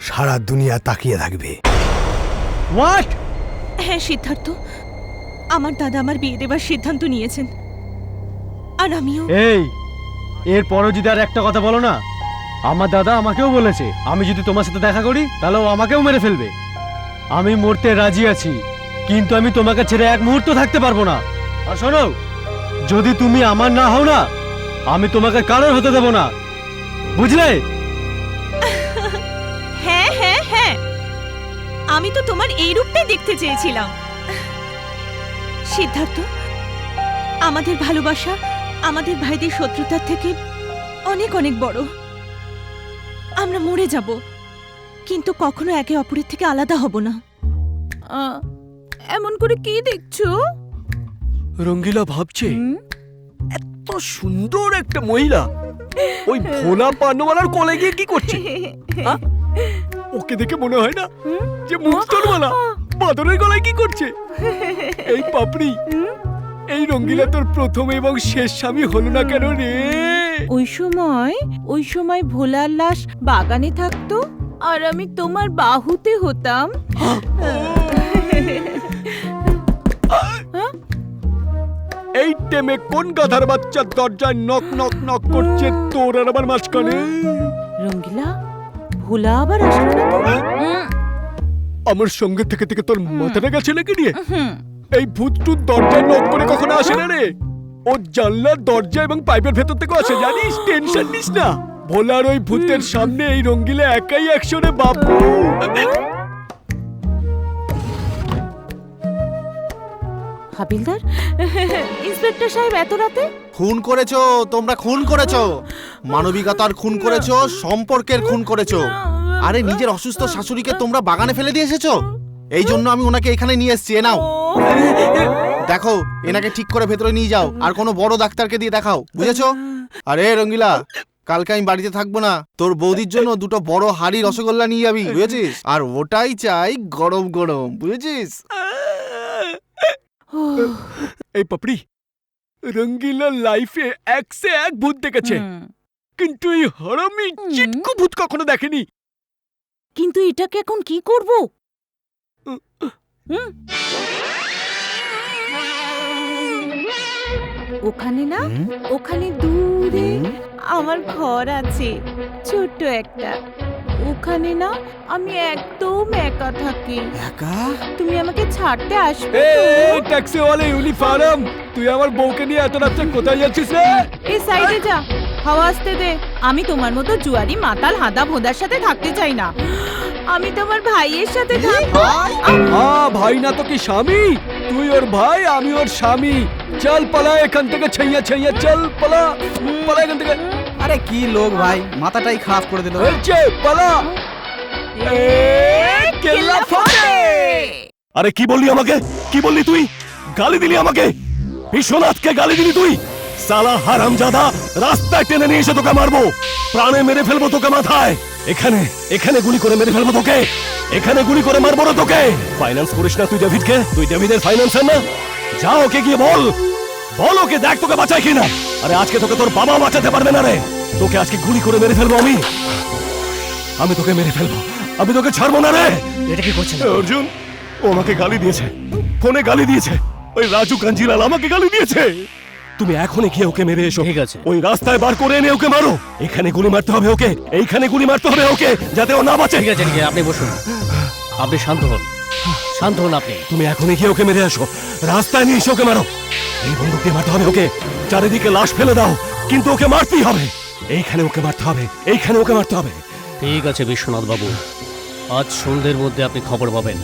সারা দুনিয়া তাকিয়ে থাকবে। হোয়াট? হ্যাঁ সিদ্ধার্থ, আমার দাদা আমার বিয়ে দেবার সিদ্ধান্ত নিয়েছেন, আর আমিও। এই, এরপরও যদি আর একটা কথা বলো না, আমার দাদা আমাকেও বলেছে আমি যদি তোমার সাথে দেখা করি তাহলে ও আমাকেও মেরে ফেলবে। আমি মরতে রাজি আছি, কিন্তু আমি তোমাকে ছেড়ে এক মুহূর্ত থাকতে পারবো না। আর শোনো, যদি তুমি আমার না হও না, আমি তোমাকে কারোর হতে দেব না, বুঝলে? হ্যাঁ হ্যাঁ হ্যাঁ, আমি তো তোমার এই রূপটাই দেখতে চেয়েছিলাম। সিদ্ধার্থ, আমাদের ভালোবাসা আমাদের ভাইদের শত্রুতার থেকে অনেক অনেক বড়। আমরা মরে যাব, কিন্তু কখনো একে অপরের থেকে আলাদা হব না। এমন করে কি দেখছো? রঙ্গিলা ভাবছে এত সুন্দর একটা মহিলা ওই ভোলা পান্নওয়ালার কোলে গিয়ে কি করছে? ওকে দেখে মনে হয় না যে মুক্তরওয়ালা বাদরের গলায় কি করছে? এই পাপড়ি, এই রঙ্গিলা তোর প্রথম এবং শেষ স্বামী হলো না কেন রে? ওই সময় ভোলার লাশ বাগানে থাকতো আর আমি তোমার বাহুতে হতাম। এই টেমে কোন গাধার বাচ্চার দরজায় নক নক নক করছে তোর আর আমার মাঝখানে? রঙ্গিলা, ভোলা আবার আসলো না তো? আমার সঙ্গে থেকে থেকে তোর মাথাটা গেছে নাকি নিয়ে? এই ভূতটুত দরজায় নক করে কখনো আসে না রে। ও জানলার দরজা এবং পাইপের ভেতর থেকে আসে, জানিস? টেনশন নিস না। ভোলার ওই ভূতের সামনে এই রঙ্গিলা একাই একশনে বাবু। হাবিলদার, ইন্সপেক্টর সাহেব এত রাতে? খুন করেছো, তোমরা খুন করেছো, মানবিকতার খুন করেছো, সম্পর্কের খুন করেছো। আরে নিজের অসুস্থ শাশুড়িকে তোমরা বাগানে ফেলে দিয়ে এসেছো। এই জন্য আমি ওনাকে এখানে নিয়ে এসেছি। এ নাও, দেখো এনাকে ঠিক করে ভেতরে নিয়ে যাও, আর কোনো বড় ডাক্তারকে দিয়ে দেখাও, বুঝেছো? আরে রঙ্গিলা, কালকে আমি বাড়িতে থাকবো না, তোর বৌদির জন্য দুটো বড় হাড়ি রসগোল্লা নিয়ে যাবি, বুঝেছিস? আর ওটাই চাই গরম গরম, বুঝেছিস? এই পাপড়ি, রঙ্গিলা লাইফে এক সে এক ভূত দেখেছে, কিন্তু এই হারামি চিটকু ভূত কখনো দেখেনি। কিন্তু এটাকে এখন কি করব? ওখানে না, ওখানে দূরে আমার ঘর আছে, ছোট্ট একটা। ওখানে না আমি একদম একা থাকি। একা? তুমি আমাকে ছাড়তে আসবে? এই ট্যাক্সিওয়ালা ইউনিফর্ম, তুই আমার বউকে নিয়ে এত রাতে কোথায় যাচ্ছিস রে? এই সাইডে যা, হাওয়া আসতে দে। আমি তোমার মতো জুয়ারি মাতাল হাঁদা ভোঁদার সাথে থাকতে চাই না। আমি তোমার ভাইয়ের সাথে থাকবো। হ্যাঁ, ভাই না তো কি স্বামী? তুই ওর ভাই, আমি ওর স্বামী। চল পালা এখান থেকে, ছাইয়া ছাইয়া চল, পালা পালা এখান থেকে। আরে কি লোক ভাই, মাথাটাই খারাপ করে দিল। হয়েছে, পালা। কেল্লা ফাটে। আরে কি বললি আমাকে? কি বললি তুই? গালি দিলি আমাকে? বিশ্বনাথকে গালি দিলি তুই? সালা হারামজাদা, রাস্তায় টেনে নিয়ে এসে তোকে মারবো, প্রাণে মেরে ফেলবো তোকে মাথায়। এখানে এখানে গুলি করে মেরে ফেলবো তোকে, এখানে গুলি করে মারবো না তোকে। ফাইন্যান্স করিস না তুই ডেভিডকে? তুই ডেভিডের ফাইন্যান্সার না? যা ওকে গিয়ে বল, বল ওকে, দেখ তোকে বাঁচায় কিনা। আরে আজকে তোকে তোর বাবা বাঁচাতে পারবে না রে। তোকে আজকে গুলি করে মেরে ফেলবো আমি তোকে মেরে ফেলবো, আমি তোকে ছাড়বো না রে। এটা কি করছেন অর্জুন? ও আমাকে গালি দিয়েছে, ফোনে গালি দিয়েছে। ওই রাজু কাঞ্জিলাল আমাকে গালি দিয়েছে। তুমি এখনই গিয়ে ওকে মেরে এসো। ঠিক আছে। ওই রাস্তায় বার করে এনে ওকে মারো। এখানে গুলি মারতে হবে ওকে, এইখানে গুলি মারতে হবে ওকে, যাতে ও না বাঁচে। ঠিক আছে, ঠিক আছে, আপনি বসুন, আপনি শান্ত হন, শান্ত হন আপনি। তুমি এখনই গিয়ে ওকে মেরে আসো, রাস্তায় নিয়ে এসে ওকে মারো। এই বন্দুক দিয়ে মারতে হবে ওকে, চারিদিকে লাশ ফেলে দাও, কিন্তু ওকে মারতেই হবে। এইখানে ওকে মারতে হবে, এইখানে ওকে মারতে হবে। ঠিক আছে বিশ্বনাথ বাবু, আজ সন্ধ্যের মধ্যে আপনি খবর পাবেন।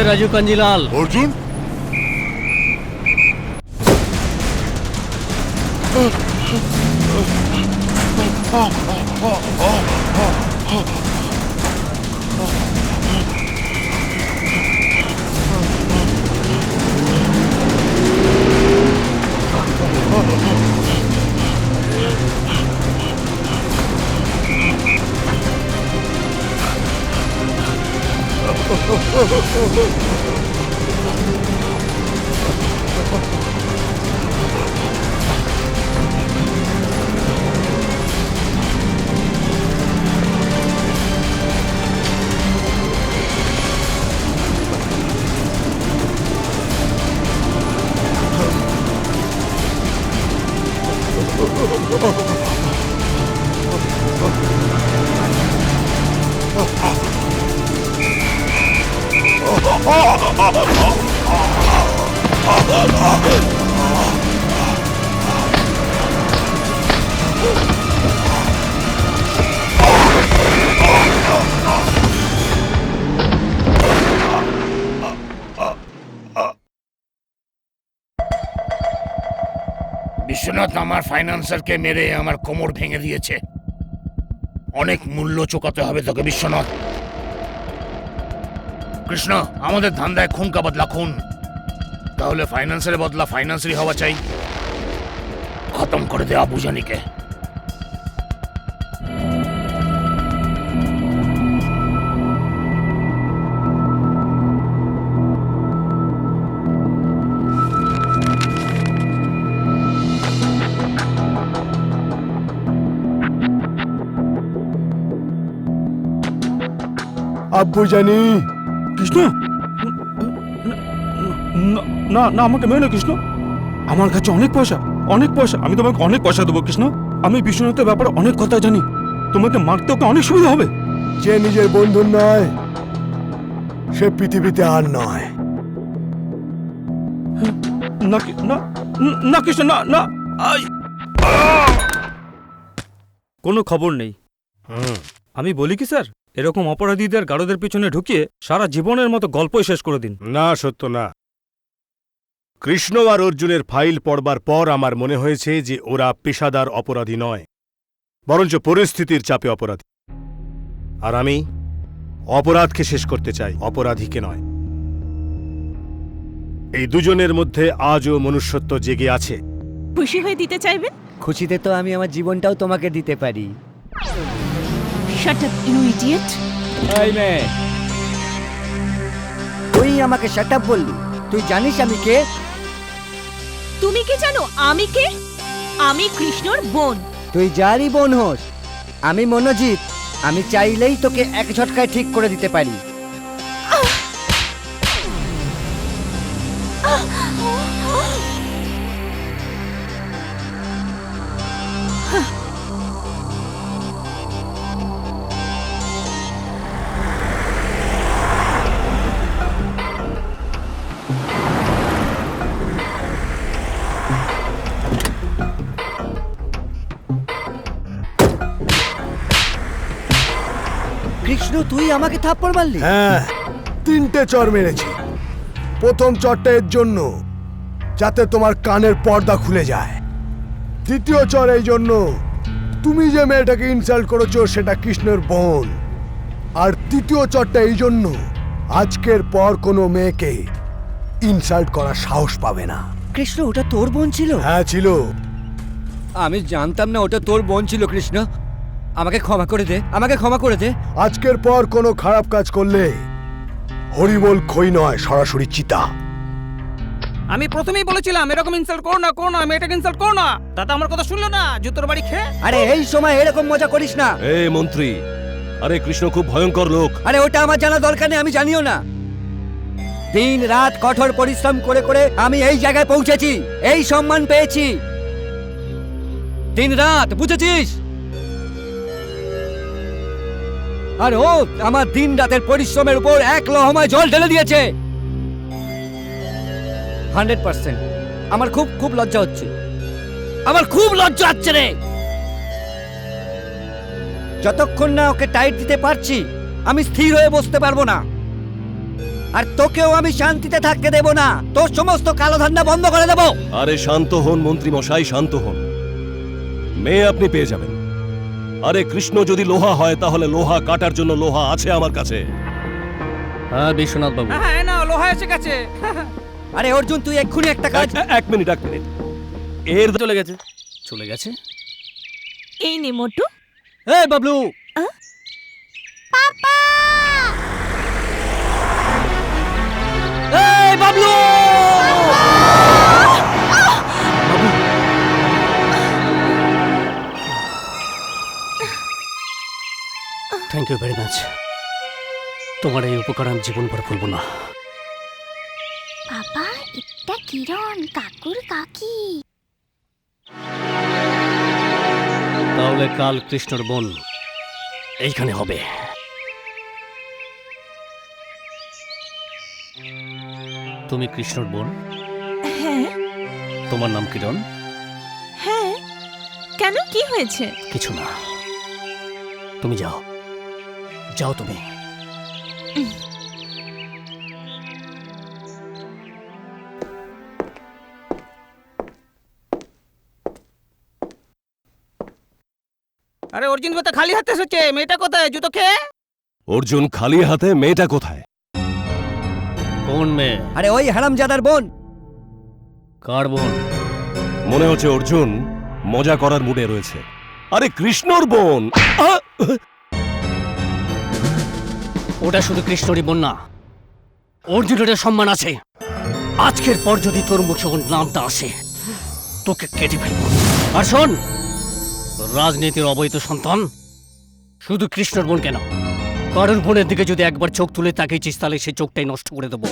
রাজু কাঞ্জিলাল। অর্জুন, বিশ্বনাথ আমার ফাইন্যান্সারকে মেরে আমার কোমর ভেঙে দিয়েছে। অনেক মূল্য চোকাতে হবে তোকে বিশ্বনাথ। কৃষ্ণ, আমাদের ধান্দায় খুন কা বদলা খুন, তাহলে ফাইন্যান্সের বদলা ফাইন্যান্সারই হওয়া চাই। খতম করে দে আবুজানিকে। আব্বু জানি। কৃষ্ণ, না না, আমাকে মেরে না কৃষ্ণ। আমার কাছে অনেক পয়সা, অনেক পয়সা, আমি তোমাকে অনেক পয়সা দেবো কৃষ্ণ। আমি বিশ্বনাথের ব্যাপারে অনেক কথা জানি, তোমাকে মারতে ওকে অনেক সুবিধা হবে। যে নিজের বন্ধু নয় সে পৃথিবীতে আর নয়। না না না কৃষ্ণ, না না। কোনো খবর নেই। আমি বলি কি স্যার, এরকম অপরাধীদের গারদের পিছনে ঢুকিয়ে সারা জীবনের মতো গল্পই শেষ করে দিন। না সত্য না। কৃষ্ণ আর অর্জুনের ফাইল পড়বার পর আমার মনে হয়েছে যে ওরা পেশাদার অপরাধী নয়, বরঞ্চ পরিস্থিতির চাপে অপরাধী। আর আমি অপরাধকে শেষ করতে চাই, অপরাধীকে নয়। এই দুজনের মধ্যে আজও মনুষ্যত্ব জেগে আছে। খুশি হয়ে দিতে চাইবেন? খুশিতে তো আমি আমার জীবনটাও তোমাকে দিতে পারি। Shut up you idiot. এই মেয়ে, তুই আমাকে শাট আপ বললি? তুই জানিস আমি কে? তুমি কি জানো আমি কে? আমি কৃষ্ণর বোন। তুই যারই বোন হোস, আমি মনোজিৎ। আমি চাইলেই তোকে এক ঝটকায় ঠিক করে দিতে পারি। কৃষ্ণ, তুই আমাকে থাপ্পড় মারলি? হ্যাঁ, 3টে চর মেরেছি। প্রথম চরটা এর জন্য যাতে তোমার কানের পর্দা খুলে যায়। দ্বিতীয় চর এই জন্য তুমি যে মেয়েটাকে ইনসাল্ট করেছো সেটা কৃষ্ণের বোন। আর তৃতীয় চরটা এই জন্য আজকের পর কোনো মেয়েকে ইনসাল্ট করার সাহস পাবে না। কৃষ্ণ, ওটা তোর বোন ছিল? হ্যাঁ ছিল। আমি জানতাম না ওটা তোর বোন ছিল। কৃষ্ণ, আমাকে ক্ষমা করে দে, আমাকে ক্ষমা করে দে। আজকের পর কোনো খারাপ কাজ করলে হরিবোল খই নয়, সরাসরি চিতা। আমি প্রথমেই বলেছিলাম এরকম ইনসাল্ট করো না, করো না, মেয়েটাকে ইনসাল্ট করো না। দাদা আমার কথা শুনলো না, জুতোর বাড়ি খেয়ে। আরে এই সময় এরকম মজা করিস না। এই মন্ত্রী, আরে কৃষ্ণ খুব ভয়ঙ্কর লোক। আরে ওটা আমার জানা দরকার নেই, আমি জানিও না। দিন রাত কঠোর পরিশ্রম করে করে আমি এই জায়গায় পৌঁছেছি, এই সম্মান পেয়েছি। দিন রাত, বুঝেছিস? আর ও আমার দিন রাতের পরিশ্রমের উপর এক লহমায় জল ঢেলে দিয়েছে। 100%। আমার খুব খুব লজ্জা হচ্ছে, আমার খুব লজ্জা হচ্ছে রে। যতক্ষণ না ওকে টাইট দিতে পারছি আমি স্থির হয়ে বসতে পারবো না। আর তোকেও আমি শান্তিতে থাকতে দেব না, তোর সমস্ত কালো ধান্দা বন্ধ করে দেব। আরে শান্ত হন মন্ত্রী মশাই, শান্ত হন। মেয়ে আপনি পেয়ে যাবেন। আরে কৃষ্ণ যদি লোহা হয় তাহলে লোহা কাটার জন্য লোহা আছে আমার কাছে। হ্যাঁ বিশ্বনাথ বাবু। হ্যাঁ না, লোহা এসে গেছে। আরে অর্জুন, তুই এক্ষুনি একটা কাজ। এক মিনিট। এর চলে গেছে, চলে গেছে। এই নে মোটু। এই বাবলু, এই Bablu, thank you very much. তোমার এই উপকার আমি জীবন ভর ভুলব না। বাবা, এটা কিরণ কাকুর কাকি। তাহলে কাল কৃষ্ণর বোন এইখানে হবে। তুমি কৃষ্ণর বোন? হ্যাঁ। তোমার নাম কিরণ? হ্যাঁ, কেন, কি হয়েছে? কিছু না, তুমি যাও, যাও তুমি। আরে অর্জুন তো খালি হাতে এসেছে, মেয়েটা কোথায়? জুতো খেয়ে। অর্জুন খালি হাতে, মেয়েটা কোথায়? কোন মেয়ে? আরে ওই হারামজাদার বোন। কার বোন? মনে হচ্ছে অর্জুন মজা করার মুডে রয়েছে। আরে কৃষ্ণর বোন। ওটা শুধু কৃষ্ণরই বোন না, অর্জুনের সম্মান আছে। আজকের পর যদি তোর মুখে ওর নামটা আসে তোকে কেটে ফেলব। আর শোন, রাজনীতির অবৈধ সন্তান শুধু কৃষ্ণর বোন কেন, কারোর বোনের দিকে যদি একবার চোখ তুলে তাকিয়েছিস তাহলে সে চোখটাই নষ্ট করে দেবো।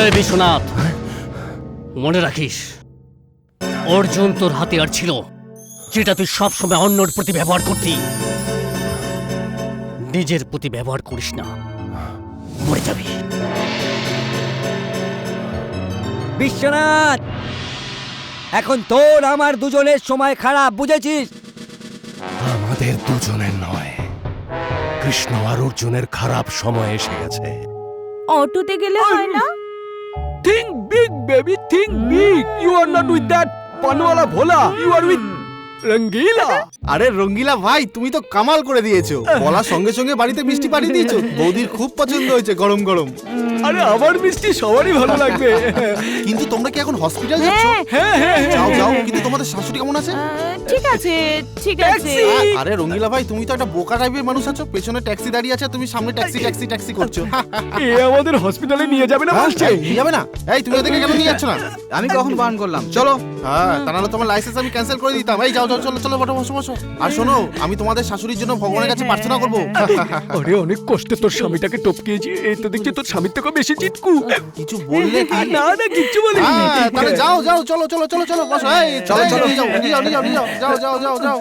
এই বিশ্বনাথ, মনে রাখিস অর্জুন তোর হাতিয়ার ছিল, যেটা তুই সবসময় অন্যর প্রতি ব্যবহার করতি। নিজের প্রতি ব্যবহার করিস না, মরে যাবি। বিশ্বনাথ, এখন তোর আমার দুজনের সময় খারাপ, বুঝেছিস? আমাদের দুজনের নয়, কৃষ্ণ আর অর্জুনের খারাপ সময় এসে গেছে। অটোতে গেলে হয় না? Think big, baby, think big. You are not with that panwala bhola. You are with রঙ্গিলা। আরে রঙ্গিলা ভাই, তুমি তো কামাল করে দিয়েছো। বলার সঙ্গে সঙ্গে বাড়িতে মিষ্টি পাঠিয়ে দিয়েছো। বৌদির খুব পছন্দ হয়েছে গরম গরম। আরে আমার মিষ্টি সবারই ভালো লাগবে। কিন্তু তোমরা কি এখন হসপিটাল যাচ্ছ? হ্যাঁ হ্যাঁ যাও যাও, কিন্তু তোমাদের শাশুড়ি কেমন আছে? ঠিক আছে, ঠিক আছে। আরে রঙ্গিলা ভাই, তুমি তো একটা বোকা টাইপের মানুষ আছো। পেছনে ট্যাক্সি দাঁড়িয়ে আছে, তুমি সামনে ট্যাক্সি ট্যাক্সি ট্যাক্সি করছো। এ আমাদের হসপিটালে নিয়ে যাবে না বলছে। নিয়ে যাবে না? এই তুমি ওদেরকে কেন নিয়ে যাচ্ছ না? আমি কখন বারণ করলাম? চলো। হ্যাঁ, তা নাহলে তোমার লাইসেন্স আমি ক্যান্সেল করে দিতাম। এই যাও যাও, চলো চলো, বসো বসো বসো। আর শোনো, আমি তোমাদের শাশুড়ির জন্য ভগবানের কাছে প্রার্থনা করবো। আরে অনেক কষ্টে তোর স্বামীটাকে টপকিয়েছি, এই তো দেখছি তোর স্বামীর থেকে বেশি চিটকু। কিছু বললে কি? না না, কিচ্ছু বলিনি। তাহলে যাও যাও, চলো চলো চলো চলো, বসো। এই চলো চলো, নিয়ে যাও নিয়ে যাও নিয়ে যাও, যাও যাও যাও যাও।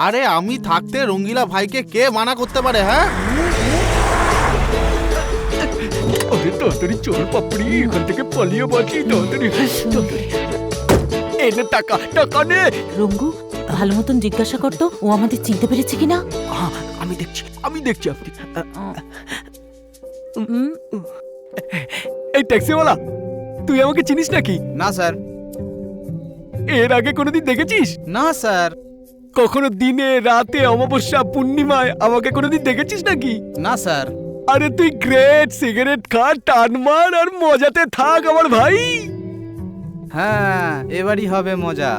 আরে আমি থাকতে রঙ্গিলা ভাইকে কে মানা করতে পারে? হ্যাঁ, আরে তাড়াতাড়ি চল পাপড়ি, এখান থেকে পালিয়ে বাঁচি তাড়াতাড়ি। এনে টাকা, টাকা নে। রঙ্গু, ভালো মতন জিজ্ঞাসা করতো ও আমাদের চিনতে পেরেছে কিনা। আমি দেখছি আপনি। এই ট্যাক্সিওয়ালা, তুই আমাকে চিনিস নাকি? না স্যার। এর আগে কোনোদিন দেখেছিস? না স্যার। কখনো দিনে রাতে অমাবস্যা পূর্ণিমায় আমাকে কোনোদিন দেখেছিস নাকি? না স্যার। আরে তুই গ্রেট সিগারেট খা, টান মার আর মজাতে থাক আমার ভাই। হ্যাঁ, এবারই হবে মজা।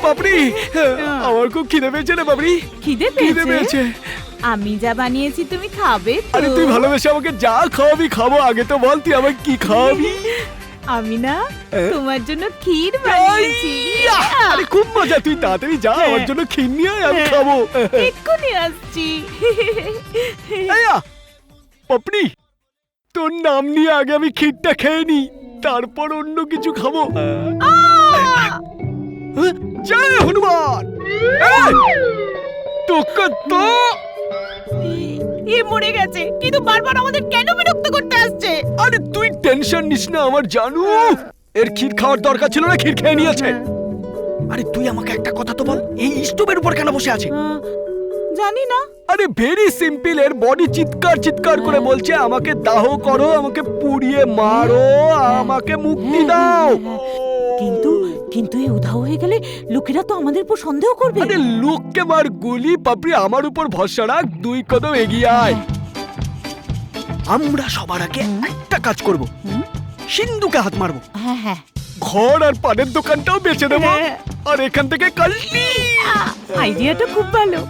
বাপরি, আমার খুব খিদে পেয়েছে রে বাপরি। খিদে পেয়েছে। আমি যা বানিয়েছি তুমি খাবে তো? আরে তুই ভালোবেসে আমাকে যা খাওয়াবি খাবো, আগে তো বল তুই আমাকে কি খাওয়াবি। আমি না তোমার জন্য ক্ষীর বানিয়েছি। আরে খুব মজা, তুই তাড়াতাড়ি যা, আমার জন্য ক্ষীর নিয়ে আয়, আমি খাবো। এক্ষুনি আসছি। পাপড়ি, তোর নাম নিয়ে আগে আমি ক্ষীরটা খেয়ে নি, তারপর অন্য কিছু খাবো। জয় হনুমান। তোকে তো এ মরে গেছে, কিন্তু বারবার আমাদের কেন বিরক্ত করতে আসছে? আরে তুই টেনশন নিস না আমার জানু, এর ক্ষীর খাওয়ার দরকার ছিল না, ক্ষীর খেয়ে নিয়েছে। আরে তুই আমাকে একটা কথা তো বল, এই স্টোভের উপর কেন বসে আছে? জানি না। আরে ভেরি সিম্পল, এর বডি চিৎকার চিৎকার করে বলছে আমাকে দাহ করো, আমাকে পুড়িয়ে মারো, আমাকে মুক্তি দাও। কিন্তু এই উধাও হয়ে গেলে লোকেরা তো আমাদের উপর সন্দেহ করবে। আরে লোককে মার গুলি, পাপড়ি আমার উপর ভরসা রাখ, 2 কদম এগিয়ে আয়। আমরা সবার আগে একটা কাজ করব, সিন্ধুকে হাত মারবো। হ্যাঁ, ঘর আর পানের দোকানটাও বেচে দেবো, আর এখান থেকে কালটি। আইডিয়াটা খুব ভালো,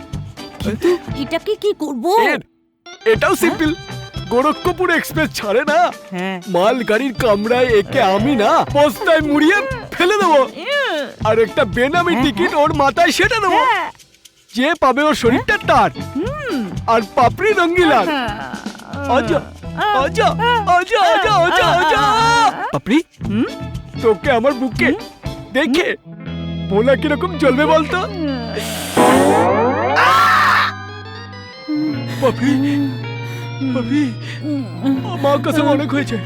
কিন্তু এটাকে কি করব? এটাও সিম্পল, গোরক্ষপুর এক্সপ্রেস ছাড়ে না, মাল গাড়ির কামরায় একে আমি না বস্তায় মুড়িয়ে ফেলে দেবো, আর একটা বেনামি টিকিট ওর মাথায় সেটা দেবো। যে পাবে ওর শরীরটা তার, আর পাপড়ি রঙ্গিলা। আজা আজা আজা আজা আজা আজা। পাপড়ি, তোকে আমার বুকে দেখে ভোলা কিরকম জ্বলবে বলতো? পাপড়ি, পাপড়ি, আমার কাছে অনেক হয়েছে।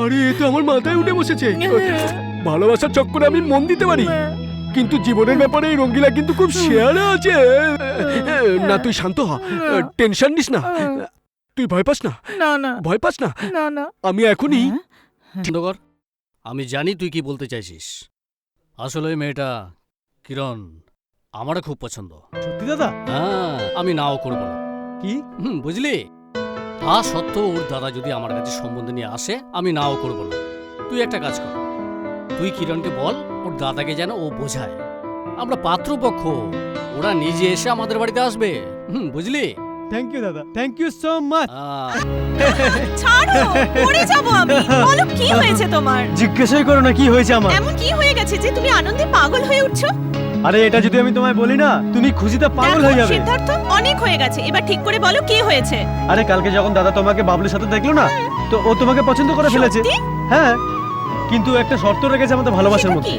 আরে এ তো আমার মাথায় উঠে বসেছে। ভালোবাসার চক্করে আমি মন দিতে পারি, কিন্তু জীবনের ব্যাপারে এই রঙ্গিলা কিন্তু খুব শেয়ারে আছে। না তুই শান্ত হ, টেনশন নিস না, তুই ভয় পাস না। না ভয় পাস না, আমি এখনই। খন্দকার, আমি জানি তুই কি বলতে চাইছিস। আসলে ওই মেয়েটা কিরণ আমারও খুব পছন্দ। সত্যি দাদা? হ্যাঁ, আমি নাও করবো না। কি বুঝলি? তা সত্ত্বেও ওর দাদা যদি আমার কাছে সম্বন্ধ নিয়ে আসে, আমি নাও করবো না। তুই একটা কাজ কর, তুই কিরণকে বল ওর দাদাকে যেন ও বোঝায় আমরা পাত্রপক্ষ, ওরা নিজে এসে আমাদের বাড়িতে আসবে। বুঝলি? থ্যাংক ইউ দাদা, থ্যাংক ইউ সো মাচ। ছাড়ো, পড়ে যাবো আমি। বলো কি হয়েছে তোমার? জিজ্ঞাসাই করো না কি হয়েছে আমার। এমন কি হয়ে গেছে যে তুমি আনন্দে পাগল হয়ে উঠছো? আরে এটা যদি আমি তোমায় বলি না, তুমি খুশিতে পাগল হয়ে যাবে। সিদ্ধার্থ, অনেক হয়ে গেছে, এবার ঠিক করে বলো কি হয়েছে। আরে কালকে যখন দাদা তোমাকে বাবলুর সাথে দেখলো না, তো ও তোমাকে পছন্দ করে ফেলেছে। হ্যাঁ, কিন্তু একটা শর্ত রেখেছে আমাদের ভালোবাসার মধ্যে।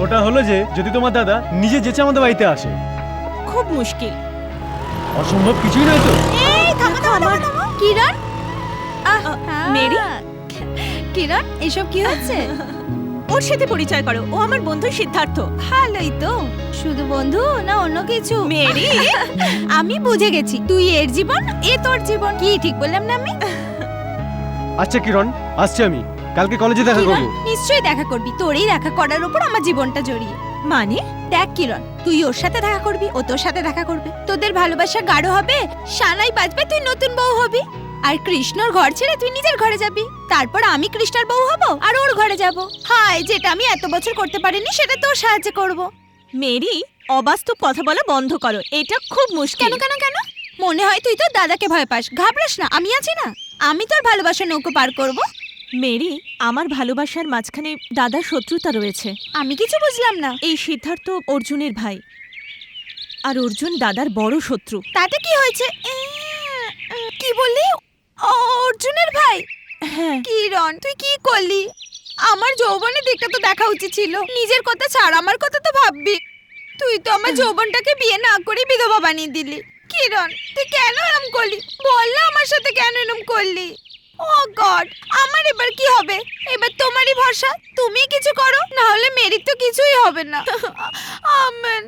ওটা হলো যে যদি তোমার দাদা নিজে যেচে আমাদের বাড়িতে আসে। খুব মুশকিল। অসম্ভব কিছুই নয় তো। এই থামো থামো থামো। কিরণ, মেরি, কিরণ এসব কি হচ্ছে? ওর সাথে পরিচয় করো, ও আমার বন্ধু সিদ্ধার্থ। ভালোই তো। শুধু বন্ধু না অন্য কিছু? মেরি, আমি বুঝে গেছি, তুই এর জীবন, এ তোর জীবন। কি ঠিক বললাম না আমি? আচ্ছা কিরণ, আসছি আমি, কালকে কলেজে দেখা করব। নিশ্চয়ই দেখা করবি, তোরই দেখা করার উপর আমার জীবনটা জড়িয়ে। মানে? দেখ কিরণ, তুই ওর সাথে দেখা করবি, ও তোর সাথে দেখা করবে, তোদের ভালোবাসা গাঢ় হবে, সানাই বাজবে, তুই নতুন বউ হবি। আর কৃষ্ণর ঘর ছেড়ে তুই নিজের ঘরে যাবি, তারপর আমি কৃষ্ণার বউ হব আর ওর ঘরে যাব। হায়, যেটা আমি এত বছর করতে পারিনি সেটা তোর সাহায্য করব। মেরি, অবাস্তব কথা বলা বন্ধ করো, এটা খুব মুশকিল। কেন কেন কেন? মনে হয় তুই তোর দাদাকে ভয় পাস। ঘাবড়াস না, আমি আছি না, আমি তোর ভালোবাসা নৌকো পার করব। মেরি, আমার ভালোবাসার মাঝখানে দাদার শত্রুতা রয়েছে। আমি কিছু বুঝলাম না। এই সিদ্ধার্থ অর্জুনের ভাই, আর অর্জুন দাদার বড় শত্রু। তাতে কি হয়েছে? কি বললি? অর্জুনের ভাই? হ্যাঁ। কিরণ, তুই কি করলি? আমার যৌবনের দিকটা তো দেখা উচিত ছিল। নিজের কথা ছাড়, আমার কথা তো ভাববি। তুই তো আমার যৌবনটাকে বিয়ে না করে বিধবা বানিয়ে দিলি। কিরণ, তুই কেন এরম করলি? বল না আমার সাথে কেন এরম করলি? ও গড, আমার এবার কি হবে? এবার তোমারই ভরসা, তুমি কিছু করো, না হলে মেরির তো কিছুই হবে না। আমেন।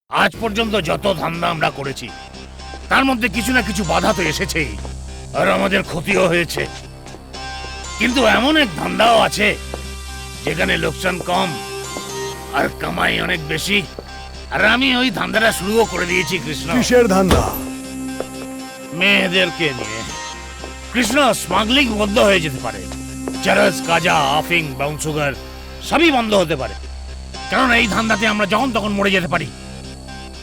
আজ পর্যন্ত যত ধান্দা আমরা করেছি তার মধ্যে কিছু না কিছু বাধা তো এসেছেই, আর আমাদের ক্ষতিও হয়েছে। কিন্তু এমন এক ধান্দাও আছে যেখানে লোকসান কম আর কামাই অনেক বেশি, আর আমি ওই ধান্দাটা শুরুও করে দিয়েছি। কৃষ্ণ, কিসের ধান্দা? মেয়েদেরকে নিয়ে। কৃষ্ণ, স্মাগলিং বন্ধ হয়ে যেতে পারে, চারস, গাঁজা, আফিং, ব্রাউন সুগার সবই বন্ধ হতে পারে, কারণ এই ধান্দাতে আমরা যখন তখন মরে যেতে পারি,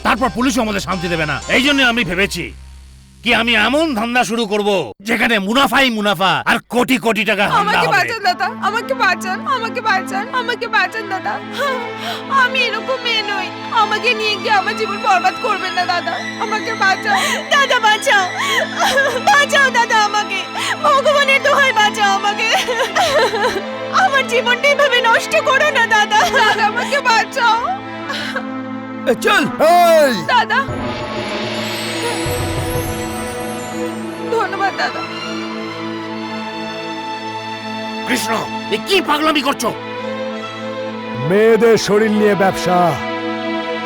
তারপর পুলিশও আমাদের শান্তি দেবে না। এই জন্য আমি ভেবেছি কি আমি এমন ধান্দা শুরু করব যেখানে মুনাফাই মুনাফা আর কোটি কোটি টাকা ধান্দা আমাকে হবে। বাঁচান দাদা, আমাকে বাঁচান, আমাকে বাঁচান, আমাকে বাঁচান দাদা। আমি এরকম মেয়ে নই, আমাকে নিয়ে গিয়ে আমার জীবন বরবাদ করবেন না দাদা, আমাকে বাঁচান। দাদা বাঁচাও, বাঁচাও দাদা, আমাকে ভগবানের দোহাই বাঁচাও আমাকে। আমার জীবনটা এভাবে নষ্ট করো না দাদা। দাদা আমাকে বাঁচাও চল। দাদা, ধন্যবাদ দাদা। কৃষ্ণ, এ কি পাগলামি করছো? মেয়েদের শরীর নিয়ে ব্যবসা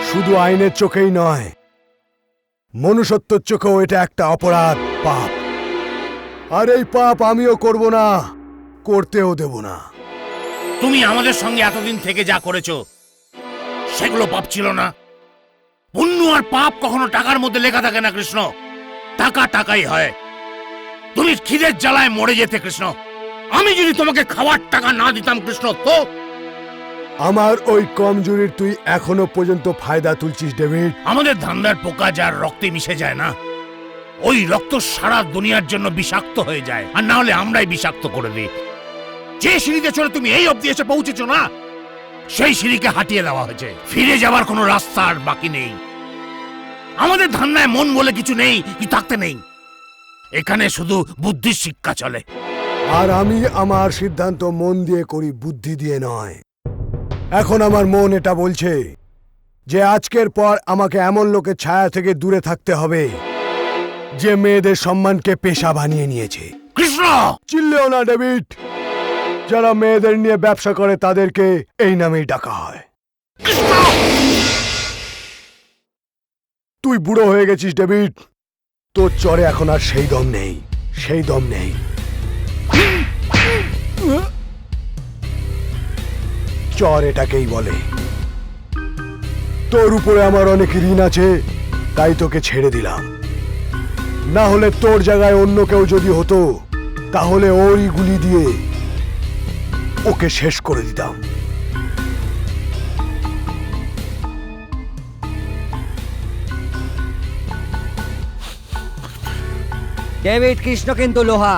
শুধু আইনের চোখেই নয়, মনুষ্যত্বের চোখেও এটা একটা অপরাধ, পাপ। আর এই পাপ আমিও করব না, করতেও দেব না। তুমি আমাদের সঙ্গে এতদিন থেকে যা করেছো সেগুলো পাপ ছিল না? পুণ্য আর পাপ কখনো টাকার মধ্যে লেখা থাকে না কৃষ্ণ, টাকা টাকাই হয়। তুমি খিদের জ্বালায় মরে যেতে কৃষ্ণ, আমি যদি তোমাকে খাওয়ার টাকা না দিতাম কৃষ্ণ, তো আমার ওই কমজোরির তুই এখনো পর্যন্ত ফায়দা তুলছিস ডেভিড। আমাদের ধান্দার পোকা যার রক্তে মিশে যায় না, ওই রক্ত সারা দুনিয়ার জন্য বিষাক্ত হয়ে যায়, আর না হলে আমরাই বিষাক্ত করে দিই। যে সিঁড়িতে চড়ে তুমি এই অবধি এসে পৌঁছেছো না, সেই সিঁড়িকে হাটিয়ে দেওয়া হয়েছে, ফিরে যাবার কোনো রাস্তা আর বাকি নেই। আমাদের ধান্দায় মন বলে কিছু নেই, কি থাকতে নেই। এখানে শুধু বুদ্ধির শিক্ষা চলে। আর আমি আমার সিদ্ধান্ত মন দিয়ে করি, বুদ্ধি দিয়ে নয়। এখন আমার মন এটা বলছে যে আজকের পর আমাকে এমন লোকের ছায়া থেকে দূরে থাকতে হবে যে মেয়েদের সম্মানকে পেশা বানিয়ে নিয়েছে। কৃষ্ণ, চিল্লেও না ডেভিড, যারা মেয়েদের নিয়ে ব্যবসা করে তাদেরকে এই নামেই ডাকা হয়। তুই বুড়ো হয়ে গেছিস ডেভিড, তোর চরে এখন আর সেই দম নেই, সেই দম নেই। চর এটাকেই বলে। তোর উপরে আমার অনেক ঋণ আছে, তাই তোকে ছেড়ে দিলাম। না হলে তোর জায়গায় অন্য কেউ যদি হতো, তাহলে ওরই গুলি দিয়ে ওকে শেষ করে দিতাম। ডেভিড কৃষ্ণ কিন্তু লোহা,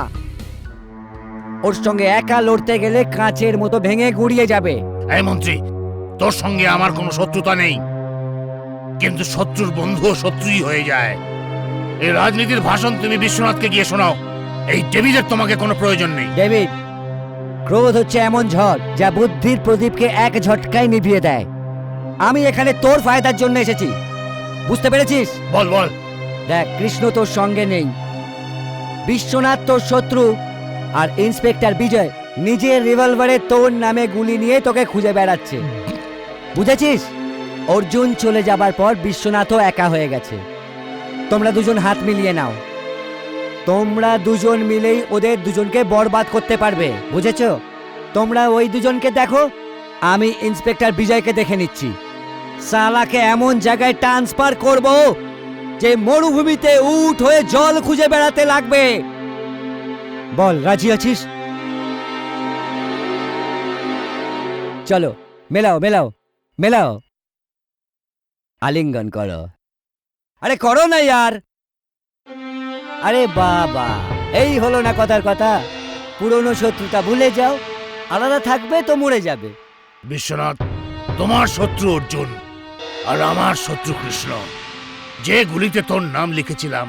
ওর সঙ্গে একা লড়তে গেলে কাঁচের মতো ভেঙে গুড়িয়ে যাবে। এই মন্ত্রী, তোর সঙ্গে আমার কোনো শত্রুতা নেই, কিন্তু শত্রুর বন্ধুও শত্রুই হয়ে যায়। এই রাজনীতির ভাষণ তুমি বিশ্বনাথকে গিয়ে শোনাও। এই ডেভিডের তোমাকে কোনো প্রয়োজন নেই। ডেভিড, ক্রোধ হচ্ছে এমন ঝড় যা বুদ্ধির প্রদীপকে এক ঝটকায় নিভিয়ে দেয়। আমি এখানে তোর ফায়দার জন্য এসেছি, বুঝতে পেরেছিস? বল বল। দেখ, কৃষ্ণ তোর সঙ্গে নেই, বিশ্বনাথ তোর শত্রু, আর ইন্সপেক্টর বিজয় নিজের রিভলভারে তোর নামে গুলি নিয়ে তোকে খুঁজে বেড়াচ্ছে, বুঝেছিস? অর্জুন চলে যাবার পর বিশ্বনাথও একা হয়ে গেছে। তোমরা দুজন হাত মিলিয়ে নাও, তোমরা দুজন মিলেই ওদের দুজনকে বরবাদ করতে পারবে, বুঝেছো? তোমরা ওই দুজনকে দেখো, আমি ইন্সপেক্টর বিজয়কে দেখে নিচ্ছি। সালাকে এমন জায়গায় ট্রান্সফার করব যে মরুভূমিতে উট হয়ে জল খুঁজে বেড়াতে লাগবে। বল, রাজি আছিস? চলো, মেলাও মেলাও মেলাও, আলিঙ্গন করো। আরে করো না यार। আরে বাবা, এই হলো না কথার কথা। পুরনো শত্রুতা ভুলে যাও, আলাদা থাকবে তো মরে যাবে। বিশ্বনাথ, তোমার শত্রু অর্জুন আর আমার শত্রু কৃষ্ণ। যে গুলিতে তোর নাম লিখেছিলাম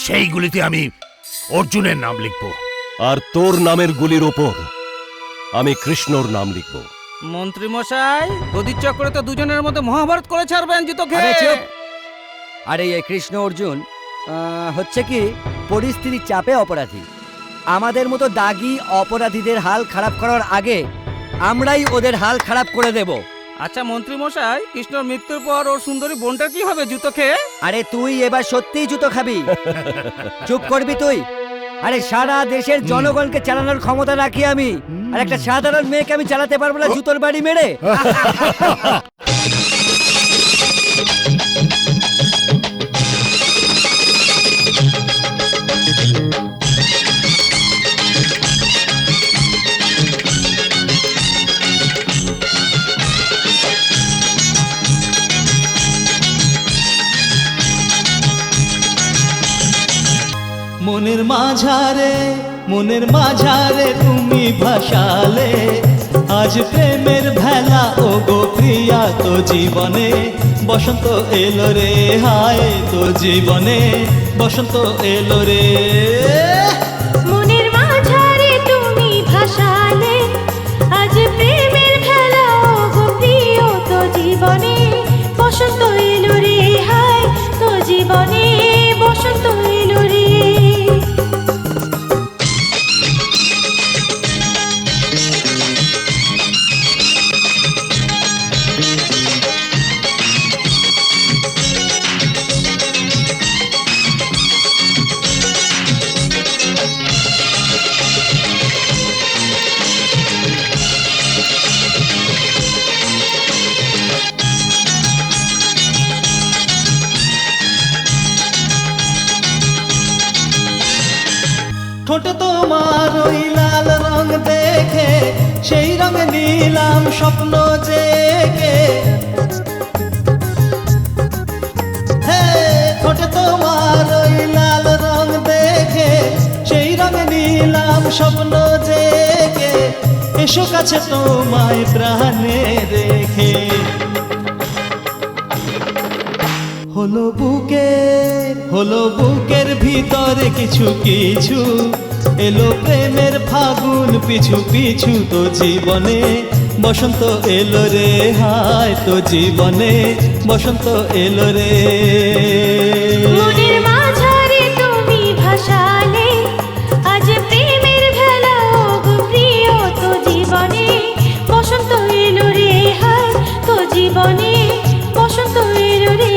সেই গুলিতে আমি অর্জুনের নাম লিখব, আর তোর নামের গুলির ওপর আমি কৃষ্ণর নাম লিখব। মন্ত্রী মশাই, গদির চক্রে তো দুজনের মধ্যে মহাভারত করে ছাড়বেন জুতো আরে খেয়ে। চুপ! আরে এই কৃষ্ণ অর্জুন হচ্ছে কি পরিস্থিতির চাপে অপরাধী। আমাদের মতো দাগি অপরাধীদের হাল খারাপ করার আগে আমরাই ওদের হাল খারাপ করে দেব। আচ্ছা মন্ত্রী মশাই, কৃষ্ণর মৃত্যুর পর ওর সুন্দরী বোনটার কি হবে জুতো খেয়ে? আরে তুই এবার সত্যিই জুতো খাবি। চুপ করবি তুই? আরে সারা দেশের জনগণকে চালানোর ক্ষমতা রাখি আমি, আর একটা সাধারণ মেয়েকে আমি চালাতে পারবো না জুতোর বাড়ি মেরে? মনের মাঝারে তুমি ভাসালে আজ প্রেমের ভেলা, ও গো প্রিয়া তো জীবনে বসন্ত এলো রে, হায় তো জীবনে বসন্ত এলো রে। মনের মাঝারে তুমি ভাসালে আজ প্রেমের ভেলা, ও গো প্রিয় তো জীবনে বসন্ত এলো রে, হায় তো জীবনে বসন্ত এলো রে। ঠোঁটে তোমার ওই লাল রং দেখে সেই রঙে নিলাম স্বপ্ন জেগে। ঠোঁটে তোমার ওই লাল রং দেখে সেই রঙে নিলাম স্বপ্ন জেগে। এসো কাছে তোমায় প্রাণে রেখে, হলো বুকের ভিতরে কিছু কিছু, এলো প্রেমের ফাগুন পিছু পিছু, তো জীবনে বসন্ত এলো রে, হায় তো জীবনে বসন্ত এলো রে। মনের মাঝারে তুমি ভাসালে আজ প্রেমের ভেলা, ও গো প্রিয় তো জীবনে বসন্ত এলো রে, হায় তো জীবনে বসন্ত এলো রে।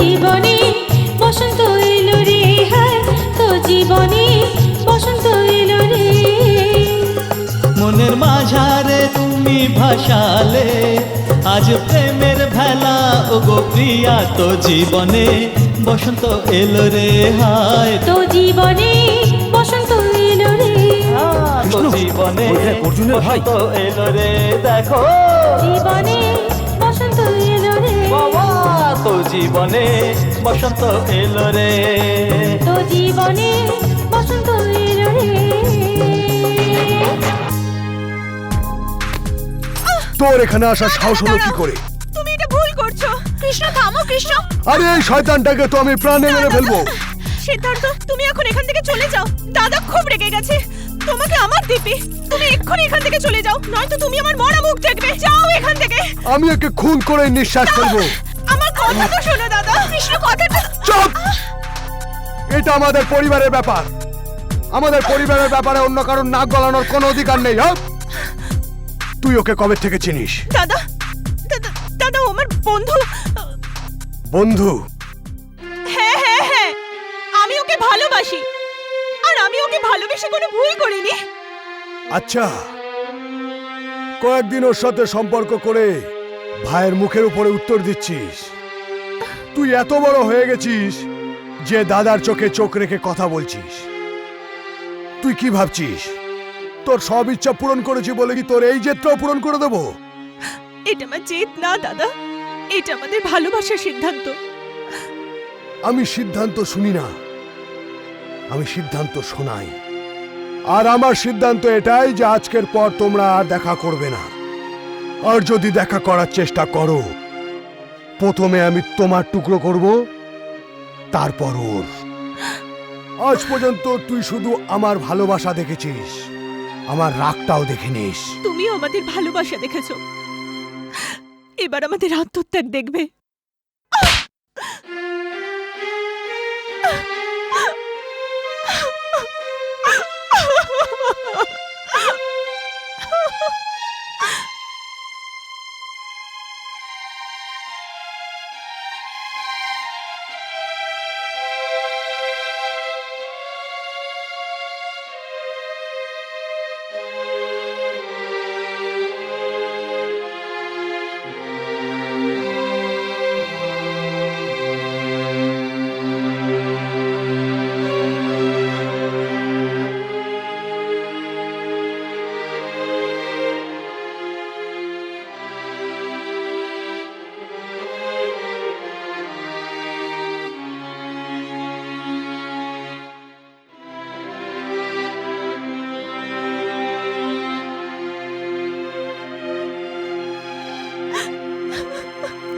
জীবনে বসন্ত এলো রে হায় তো জীবনে বসন্ত এলো রে মনের মাঝারে তুমি ভাসালে আজ প্রেমের ভেলা ও গো প্রিয়া তো জীবনে বসন্ত এলো রে হায় তো জীবনে বসন্ত এলো রে তো জীবনে বসন্ত এলো রে দেখো জীবনে বসন্ত এলো রে বাবা তো জীবনে বসন্ত এলো রে তো জীবনে বসন্ত এলো রে তোর এখানে আসার সাহস হলো কি করে? তুমি এটা ভুল করছো। কৃষ্ণ থামো কৃষ্ণ। আরে এই শয়তানটাকে তো আমি প্রাণে মেরে ফেলবো। সিদ্ধার্থ তুমি এখন এখান থেকে চলে যাও, দাদা খুব রেগে গেছে। তোমাকে আমার দিবি, তুমি এক্ষুনি এখান থেকে চলে যাও, নয়তো তুমি আমার মরা মুখ দেখবে। যাও এখান থেকে। আমি ওকে খুন করে নিঃশ্বাস ফেলবো। আমার কথা তো শোনো দাদা। কৃষ্ণ কথাটা চুপ! এটা আমাদের পরিবারের ব্যাপার। আমাদের পরিবারের ব্যাপারে অন্য কারোর নাক গলানোর কোনো অধিকার নেই। হ্যাঁ, তুই ওকে কবে থেকে চিনিস? দাদা দাদা দাদা ও আমার বন্ধু। বন্ধু? হ্যাঁ হ্যাঁ হ্যাঁ, আমি ওকে ভালোবাসি, আর আমি ওকে ভালোবেসে কোনো ভুল করিনি। আচ্ছা, কয়েকদিন ওর সাথে সম্পর্ক করে ভাইয়ের মুখের উপরে উত্তর দিচ্ছিস। তুই এত বড় হয়ে গেছিস যে দাদার চোখে চোখ রেখে কথা বলছিস। তুই কি ভাবছিস তোর সব ইচ্ছা পূরণ করেছি বলে কি তোর এই জেদটাও পূরণ করে দেবো? এটা আমার জেদ না দাদা, এটা আমাদের ভালোবাসার সিদ্ধান্ত। আমি সিদ্ধান্ত শুনি না, আমি সিদ্ধান্ত শোনাই। আর আমার সিদ্ধান্ত এটাই যে আজকের পর তোমরা আর দেখা করবে না। আর যদি দেখা করার চেষ্টা করো, প্রথমে আমি তোমার টুকরো করব, তারপর ওর। আজ পর্যন্ত তুই শুধু আমার ভালোবাসা দেখেছিস, আমার রাগটাও দেখে নিস। তুমিও আমাদের ভালোবাসা দেখেছো, এবার আমাদের আত্মত্যাগ দেখবে।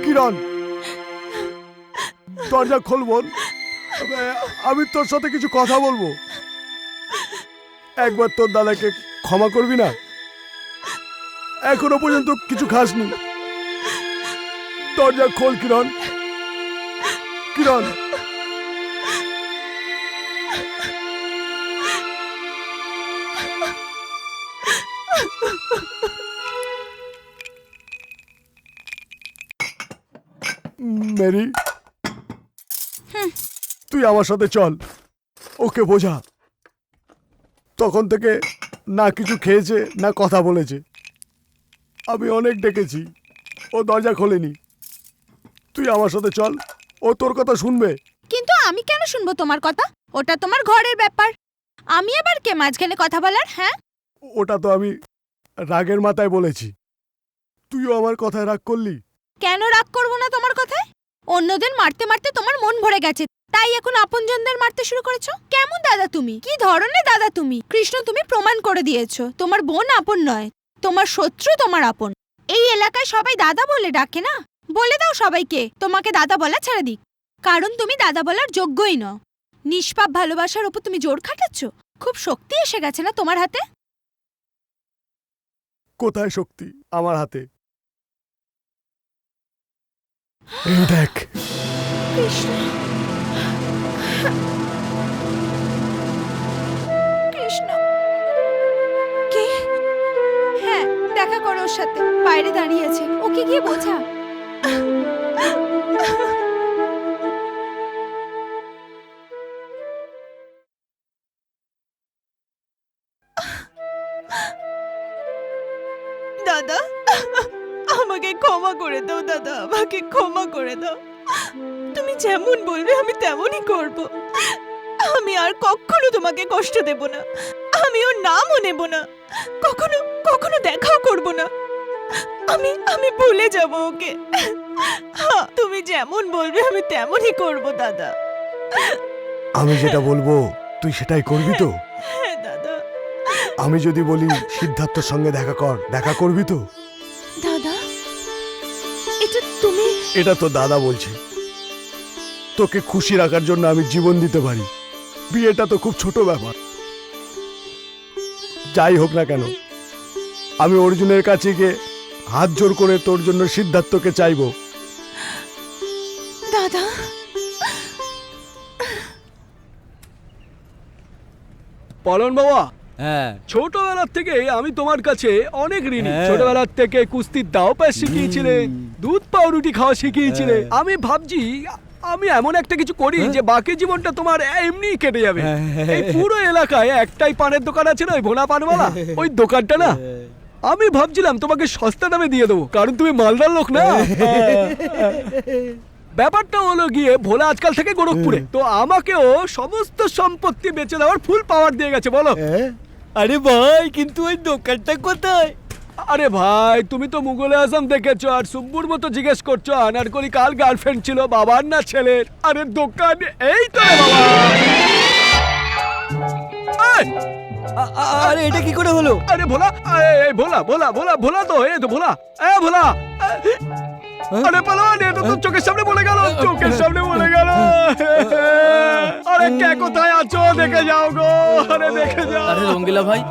কিরণ, দরজা খোল বোন, আমি তোর সাথে কিছু কথা বলবো। একবার তোর দাদাকে ক্ষমা করবি না? এখনো পর্যন্ত কিছু খাসনি। দরজা খোল কিরণ, কিরণ। মেরি, তুই আমার সাথে চল, ওকে বোঝা। তখন থেকে না কিছু খেয়েছে না কথা বলেছে। আমি অনেক ডেকেছি, ও দরজা খোলেনি। তুই আমার সাথে চল, ও তোর কথা শুনবে। কিন্তু আমি কেন শুনবো তোমার কথা? ওটা তোমার ঘরের ব্যাপার, আমি আবার কে মাঝখানে কথা বলার? হ্যাঁ, ওটা তো আমি রাগের মাথায় বলেছি, তুইও আমার কথায় রাগ করলি। কেন রাগ করবো না তোমার কথায়? অন্যদের মারতে মারতে তোমার মন ভরে গেছে, তাই এখন আপনজনদের মারতে শুরু করেছো। কেমন দাদা তুমি? কি ধরনের দাদা তুমি? কৃষ্ণ, তুমি প্রমাণ করে দিয়েছো তোমার বোন আপন নয়, তোমার শত্রু তোমার আপন। এই এলাকায় সবাই দাদা বলে ডাকে না? বলে দাও সবাইকে তোমাকে দাদা বলা ছেড়ে দিক, কারণ তুমি দাদা বলার যোগ্যই নও। নিষ্পাপ ভালোবাসার উপর তুমি জোর খাটাচ্ছ। খুব শক্তি এসে গেছে না তোমার হাতে? কোথায় শক্তি আমার হাতে? এই দেখ। কৃষ্ণ, কৃষ্ণ কে? হ্যাঁ, দেখা করো ওর সাথে, বাইরে দাঁড়িয়ে আছে, ওকে গিয়ে বোঝা। করে দাও দাদা, আমাকে ক্ষমা করে দাও। তুমি যেমন বলবে আমি তেমনই করব। আমি আর কখনো তোমাকে কষ্ট দেব না, আমি ওর নামও নেব না, কখনো কখনো দেখাও করব না। আমি ভুলে যাব ওকে। হ্যাঁ, তুমি যেমন বলবে আমি তেমনই করব দাদা। আমি যেটা বলবো তুই সেটাই করবি তো? হ্যাঁ দাদা। আমি যদি বলি সিদ্ধার্থর সঙ্গে দেখা করবি তো? দাদা, এটা তুমি? এটা তো দাদা বলছে। তোকে খুশি রাখার জন্য আমি জীবন দিতে পারি। বিয়েটা তো খুব ছোট ব্যাপার। যাই হোক না কেন, আমি অর্জুনের কাছে গিয়ে হাত জোর করে তোর জন্য সিদ্ধার্থকে চাইবো। দাদা, পলন বাবা, হ্যাঁ, ছোটবেলার থেকে আমি তোমার কাছে অনেক ঋণী। ছোটবেলার থেকে কুস্তির দাও পাশ শিখিয়েছিলে, দুধ পাউরুটি খাওয়া শিখিয়েছিলে। আমি ভাবছি আমি এমন একটা কিছু করি যে বাকি জীবনটা তোমার এমনি কেটে যাবে। এই পুরো এলাকায় একটাই পানের দোকান আছে না, ওই ভোলা পানওয়ালা, ওই দোকানটা না আমি ভাবছিলাম তোমাকে সস্তা দামে দিয়ে দেবো, কারণ তুমি মালদার লোক না। ব্যাপারটা হলো গিয়ে ভোলা আজকাল থেকে গোরখপুরে, তো আমাকেও সমস্ত সম্পত্তি বেচে দেওয়ার ফুল পাওয়ার দিয়ে গেছে। বলো। আরে ভাই, কিন্তু ওই দোকানটা কোথায়? আরে ভাই, তুমি তো মুঘলে আজম দেখেছো আর সুব্বুর মতো জিজ্ঞেস করছো আনারকলি কাল গার্লফ্রেন্ড ছিল, বাবার না ছেলের? আরে দোকান এই তো রে বাবা। আরে এটা কি করে হলো? আরে ভোলা, ভোলা ভোলা ভোলা ভোলা তো এই তো ভোলা, ভোলা। আরে পালোয়ান, এটা তো চোখের সামনে বলে গেল, চোখের সামনে বলে গেল। আরে কে কোথায় আছো? দেখে যাও গো, আরে দেখে যাও। আরে রঙ্গিলা ভাই,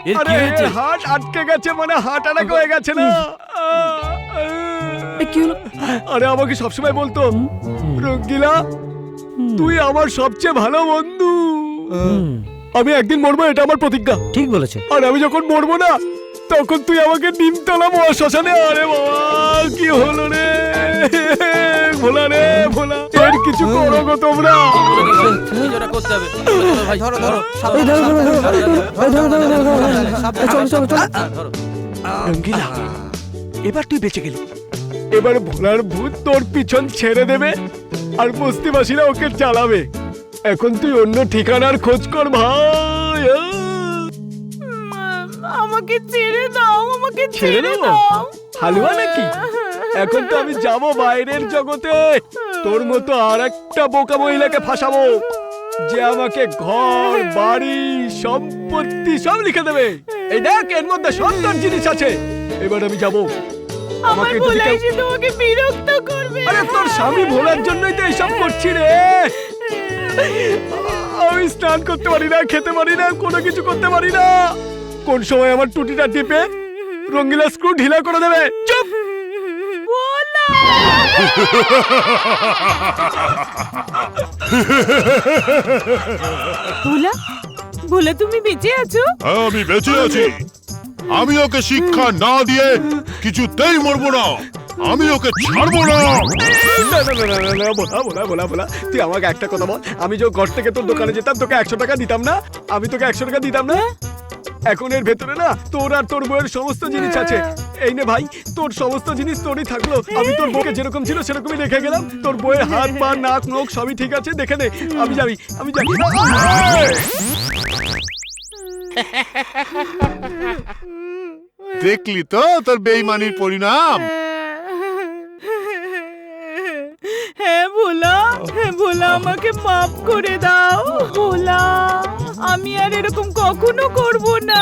এর আরে কি হয়েছে? হার্ট আটকে গেছে, মানে হার্ট অ্যাটাক হয়ে গেছে না। কি হলো? আরে আমাকে সবসময় বলতো, রঙ্গিলা তুই আমার সবচেয়ে ভালো বন্ধু, আমি একদিন মরবো, এটা আমার প্রতিজ্ঞা। ঠিক বলেছে। আর আমি যখন মরবো না তখন তুই আমাকে নিমতলা মহাশ্মশানে। আরে বাবা, কি হলো রে ভোলা রে ভোলা, এর কিছু করো গো তোমরা। করতে হবে। ধরো ধরো রঙ্গিলা, এবার তুই বেঁচে গেলি। এবার ভোলার ভূত তোর পিছন ছেড়ে দেবে আর বস্তিবাসীরা ওকে চালাবে। এখন তুই অন্য ঠিকানার খোঁজ কর ভাই। আমাকে ছেড়ে দাও, আমাকে ছেড়ে ছেড়ে দেবো? দাও। হালুয়া নাকি? এখন তো আমি যাব বাইরের জগতে, তোর মতো আর একটা বোকা মহিলাকে ফাঁসাবো যে আমাকে ঘর বাড়ি সম্পত্তি সব লিখে দেবে। এই দেখ, এর মধ্যে সুন্দর জিনিস আছে। এবার আমি যাব। আমার আমাকে ভোলা যদি এসে তোমাকে বিরক্ত করবে। আরে তোর স্বামী ভোলার জন্যই তো এইসব করছি রে। আমি স্নান করতে পারি না, খেতে পারি না, কোনো কিছু করতে পারি না। কোন সময় আমার টুটিটা টিপে রঙ্গিলা স্ক্রু ঢিলা করে দেবে। চুপ। ভোলা, ভোলা তুমি বেঁচে আছো? আমি বেঁচে আছি। আমি ওকে শিক্ষা না দিয়ে কিছুতেই মরবো না। আমি ওকে ছাড়বো না। বলা তুই আমাকে একটা কথা বল, আমি যে ঘর থেকে তোর দোকানে যেতাম তোকে 100 টাকা দিতাম না? আমি তোকে 100 টাকা দিতাম না? এখন এর ভেতরে না তোর আর তোর বউয়ের সমস্ত জিনিস আছে। এই নে ভাই, তোর সমস্ত জিনিস তোরই থাকলো। আমি তোর বউকে যেরকম ছিল সেরকমই রেখে গেলাম। তোর বউয়ের হাত পা নাক নখ সবই ঠিক আছে, দেখে নে। আমি যাবি। দেখলি তো তোর বেইমানির পরিণাম। হ্যাঁ ভোলা, হ্যাঁ ভোলা, আমাকে মাফ করে দাও ভোলা। আমি আর এরকম কখনো করব না।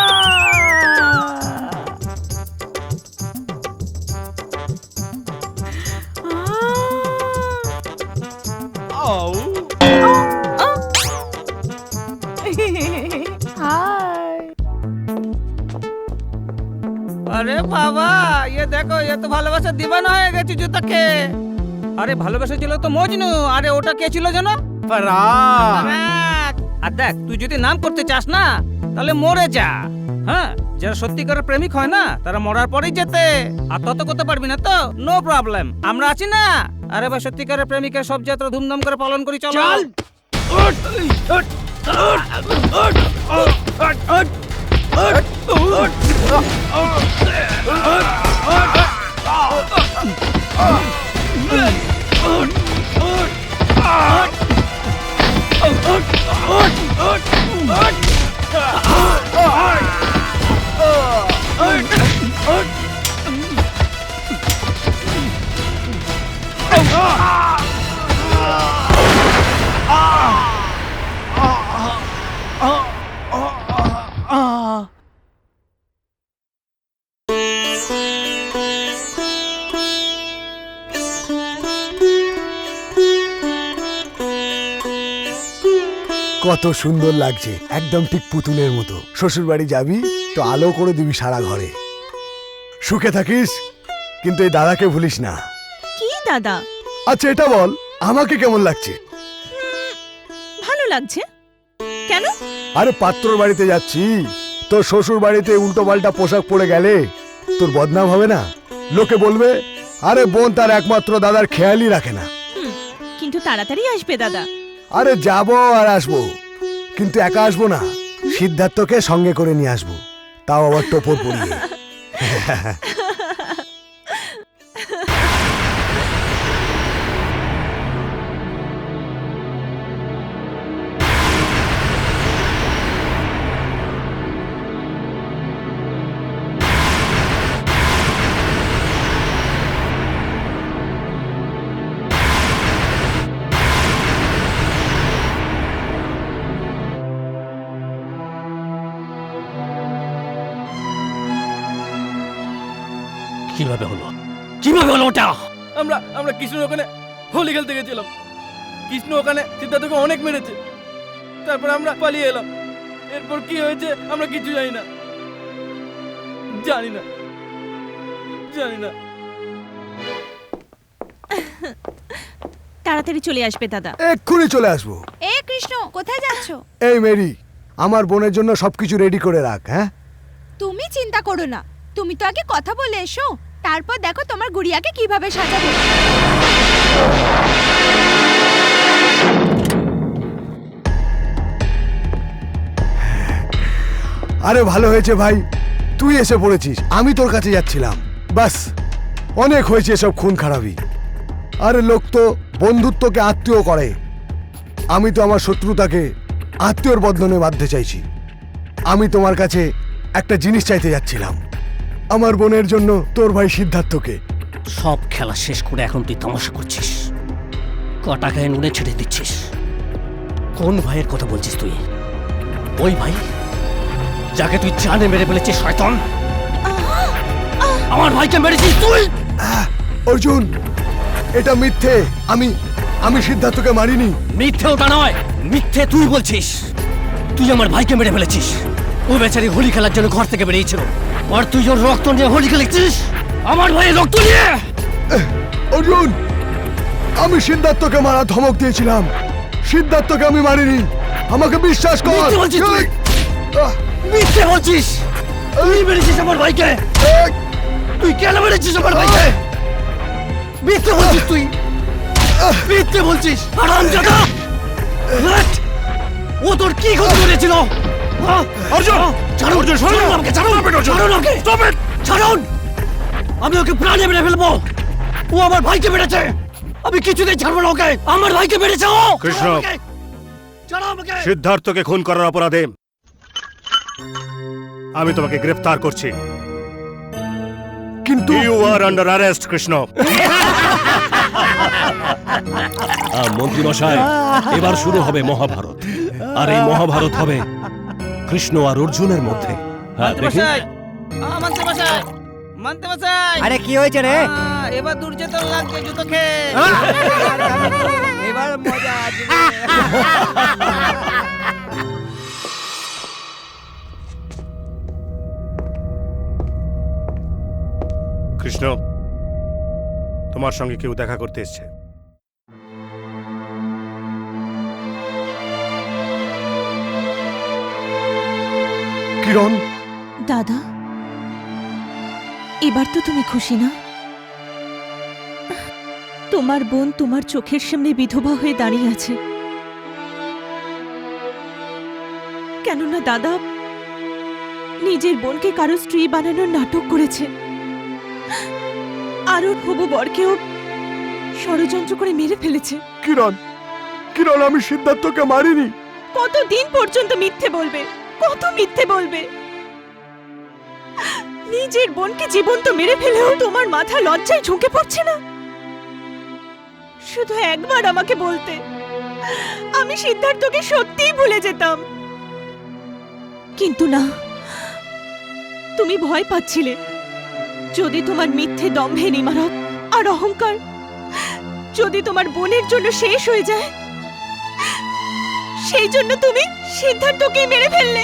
আরে বাবা, ये देखो, ये तो ভালোবাসা দিবানা হয়ে গেছে জুতাকে। আরে ভালোবাসা ছিল তো মজনু, আরে ওটা কে ছিল জানো? ফরাক। আর দেখ, তুই যদি নাম করতে চাস না তাহলে মরে যা। হ্যাঁ, যারা সত্যিকারের প্রেমিক হয় না তারা মরার পরেই যেতে। আর তত করতে পারবি না তো নো প্রবলেম, আমরা আছি না। আরে ভাই, সত্যিকারের প্রেমিকের সব যাত্রা ধুমধাম করে পালন করি, চলো। কত সুন্দর লাগছে, একদম ঠিক পুতুলের মতো। শ্বশুর বাড়ি যাবি তো আলো করে দিবি সারা ঘরে। সুখে থাকিস, কিন্তু এই দাদাকে ভুলিস না। কি দাদা? আচ্ছা এটা বল, আমাকে কেমন লাগছে? ভালো লাগছে। কেন? আরে পাত্রর বাড়িতে যাচ্ছি, তোর শ্বশুর বাড়িতে উল্টো পাল্টা পোশাক পরে গেলে তোর বদনাম হবে না? লোকে বলবে আরে বোন তার একমাত্র দাদার খেয়ালই রাখে না। কিন্তু তাড়াতাড়ি আসবে দাদা। আরে যাবো আর আসবো, কিন্তু একা আসবো না, সিদ্ধার্থকে সঙ্গে করে নিয়ে আসবো, তাও আবার টোপর পরিয়ে। কিভাবে হলো? কিভাবে হলো ওটা? আমরা কৃষ্ণর ওখানে হোলি খেলতে গেছিলাম। কৃষ্ণ ওখানে সিদ্ধার্থকে অনেক মেরেছে। তারপর আমরা পালিয়ে এলাম। এরপর কি হয়েছে আমরা কিছু জানি না। জানি না, জানি না। তাড়াতাড়ি চলে আসবে দাদা। এক্ষুনি চলে আসবো। এ কৃষ্ণ, কোথায় যাচ্ছো? এই মেরি, আমার বোনের জন্য সবকিছু রেডি করে রাখ। হ্যাঁ, তুমি চিন্তা করো না, তুমি তো আগে কথা বলে এসো, তারপর দেখো তোমার গুড়িয়াকে কিভাবে সাজাবো। আরে ভালো হয়েছে ভাই, তুই এসে পড়েছিস, আমি তোর কাছে যাচ্ছিলাম। বাস, অনেক হয়েছে সব খুন খারাপি। আরে লোক তো বন্ধুত্বকে আত্মীয় করে, আমি তো আমার শত্রুতাকে আত্মীয়র বদলে বাঁধতে চাইছি। আমি তোমার কাছে একটা জিনিস চাইতে যাচ্ছিলাম, আমার বোনের জন্য তোর ভাই সিদ্ধার্থকে। সব খেলা শেষ করে এখন তুই তামাশা করছিস, কটা গায়ে নুনে ছেড়ে দিচ্ছিস। কোন ভাইয়ের কথা বলছিস তুই? ওই ভাই যাকে তুই জানে মেরে ফেলেছিস শয়তান। আমার ভাইকে মেরেছিস তুই। অর্জুন, এটা মিথ্যে, আমি সিদ্ধার্থকে মারিনি। মিথ্যে ওটা নয়, মিথ্যে তুই বলছিস। তুই আমার ভাইকে মেরে ফেলেছিস। ও বেচারি হোলি খেলার জন্য ঘর থেকে বেরিয়েছিল, আর তুই ওর রক্ত নিয়ে হোলি খেলেছিস। আমার ভাইয়ের রক্ত নিয়ে। অর্জুন, আমি সিদ্ধার্থকে মারা ধমক দিয়েছিলাম, সিদ্ধার্থকে আমি মারিনি, আমাকে বিশ্বাস কর। মিথ্যে বলছিস তুই, মিথ্যে বলছিস। তুই মেরেছিস আমার ভাইকে। তুই কেন মেরেছিস আমার ভাইকে? মিথ্যে বলছিস তুই, মিথ্যে বলছিস। হারামজাদা, ও তোর কি ক্ষতি করেছিল? অর্জুন, ছাড়ুন, অর্জুন, ছাড়ুন আমাকে, ছাড়ুন, ছাড়ুন আমাকে, ছাড়ুন। আমি ওকে প্রাণে মেরে ফেলবো। ও আমার ভাইকে মেরেছে, আমি কিছুতেই ছাড়বো না ওকে। আমার ভাইকে মেরেছে ও। কৃষ্ণ, ছাড়ো আমাকে। সিদ্ধার্থকে খুন করার অপরাধে আমি তোমাকে গ্রেফতার করছি, কিন্তু you are under arrest Krishna. মন্ত্রী মশাই, এবার শুরু হবে মহাভারত, আর এই মহাভারত হবে কৃষ্ণ আর অর্জুনের মধ্যে। হ্যাঁ, দেখি। মানতে মশাই। আরে কি হয়েছে রে? এবার দুর্যোধন লাগছে জুতো খেয়ে। এবার মজা আছে। কৃষ্ণ, তোমার সঙ্গে কেউ দেখা করতে এসছে। কিরণ, দাদা, এবার তো তুমি খুশি না? তোমার বোন তোমার চোখের সামনে বিধবা হয়ে দাঁড়িয়ে আছে। কেননা দাদা নিজের বোনকে কারো স্ত্রী বানানোর নাটক করেছে। আর ওর হবু বরকেও ষড়যন্ত্র করে মেরে ফেলেছে। কিরণ, কিরণ, আমি সিদ্ধার্থকে মারিনি। কতদিন পর্যন্ত মিথ্যে বলবে? কত মিথ্যে বলবে? নিজের বোনকে জীবন্ত মেরে ফেলেও তোমার মাথা লজ্জায় ঝুঁকে পড়ছে না? শুধু একবার আমাকে বলতে, আমি সিদ্ধার্থকে সত্যিই ভুলে যেতাম। কিন্তু না, তুমি ভয় পাচ্ছিলে যদি তোমার মিথ্যে দম্ভের ইমারত আর অহংকার যদি তোমার বোনের জন্য শেষ হয়ে যায়, সেই জন্য তুমি সিদ্ধার্থকে মেরে ফেললে।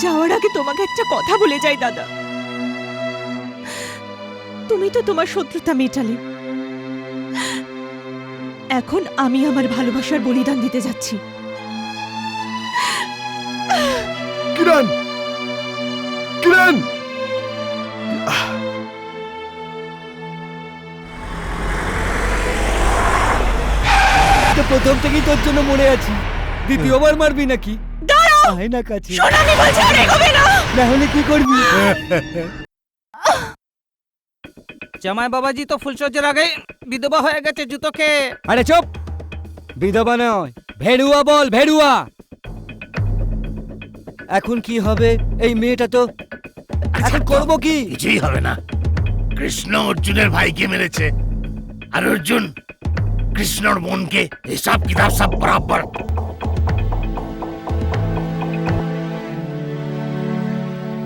যাওয়ার আগে তোমাকে একটা কথা বলে যাই দাদা, তুমি তো তোমার শত্রুতা মেটালে, এখন আমি আমার ভালোবাসার বলিদান দিতে যাচ্ছি। কিরণ, কিরণ, তো প্রথম থেকেই তোর জন্য মরে আছি, দ্বিতীয়বার মারবি নাকি? দাঁড়াও, আয় না কাছে। শোনো, আমি বলছি আর এগোবে না। না হলে কি করবি? জামাই বাবাজি তো ফুলসজ্জার আগে বিধবা হয়ে গেছে জুতোকে। আরে চুপ, বিধবা নয়, ভেড়ুয়া বল, ভেড়ুয়া। এখন কি হবে? এই মেয়েটা তো এখন করবো কি? কিছুই হবে না। কৃষ্ণ অর্জুনের ভাইকে মেরেছে, আর অর্জুন কৃষ্ণর বোনকে। হিসাব কিতাব সব বরাবর।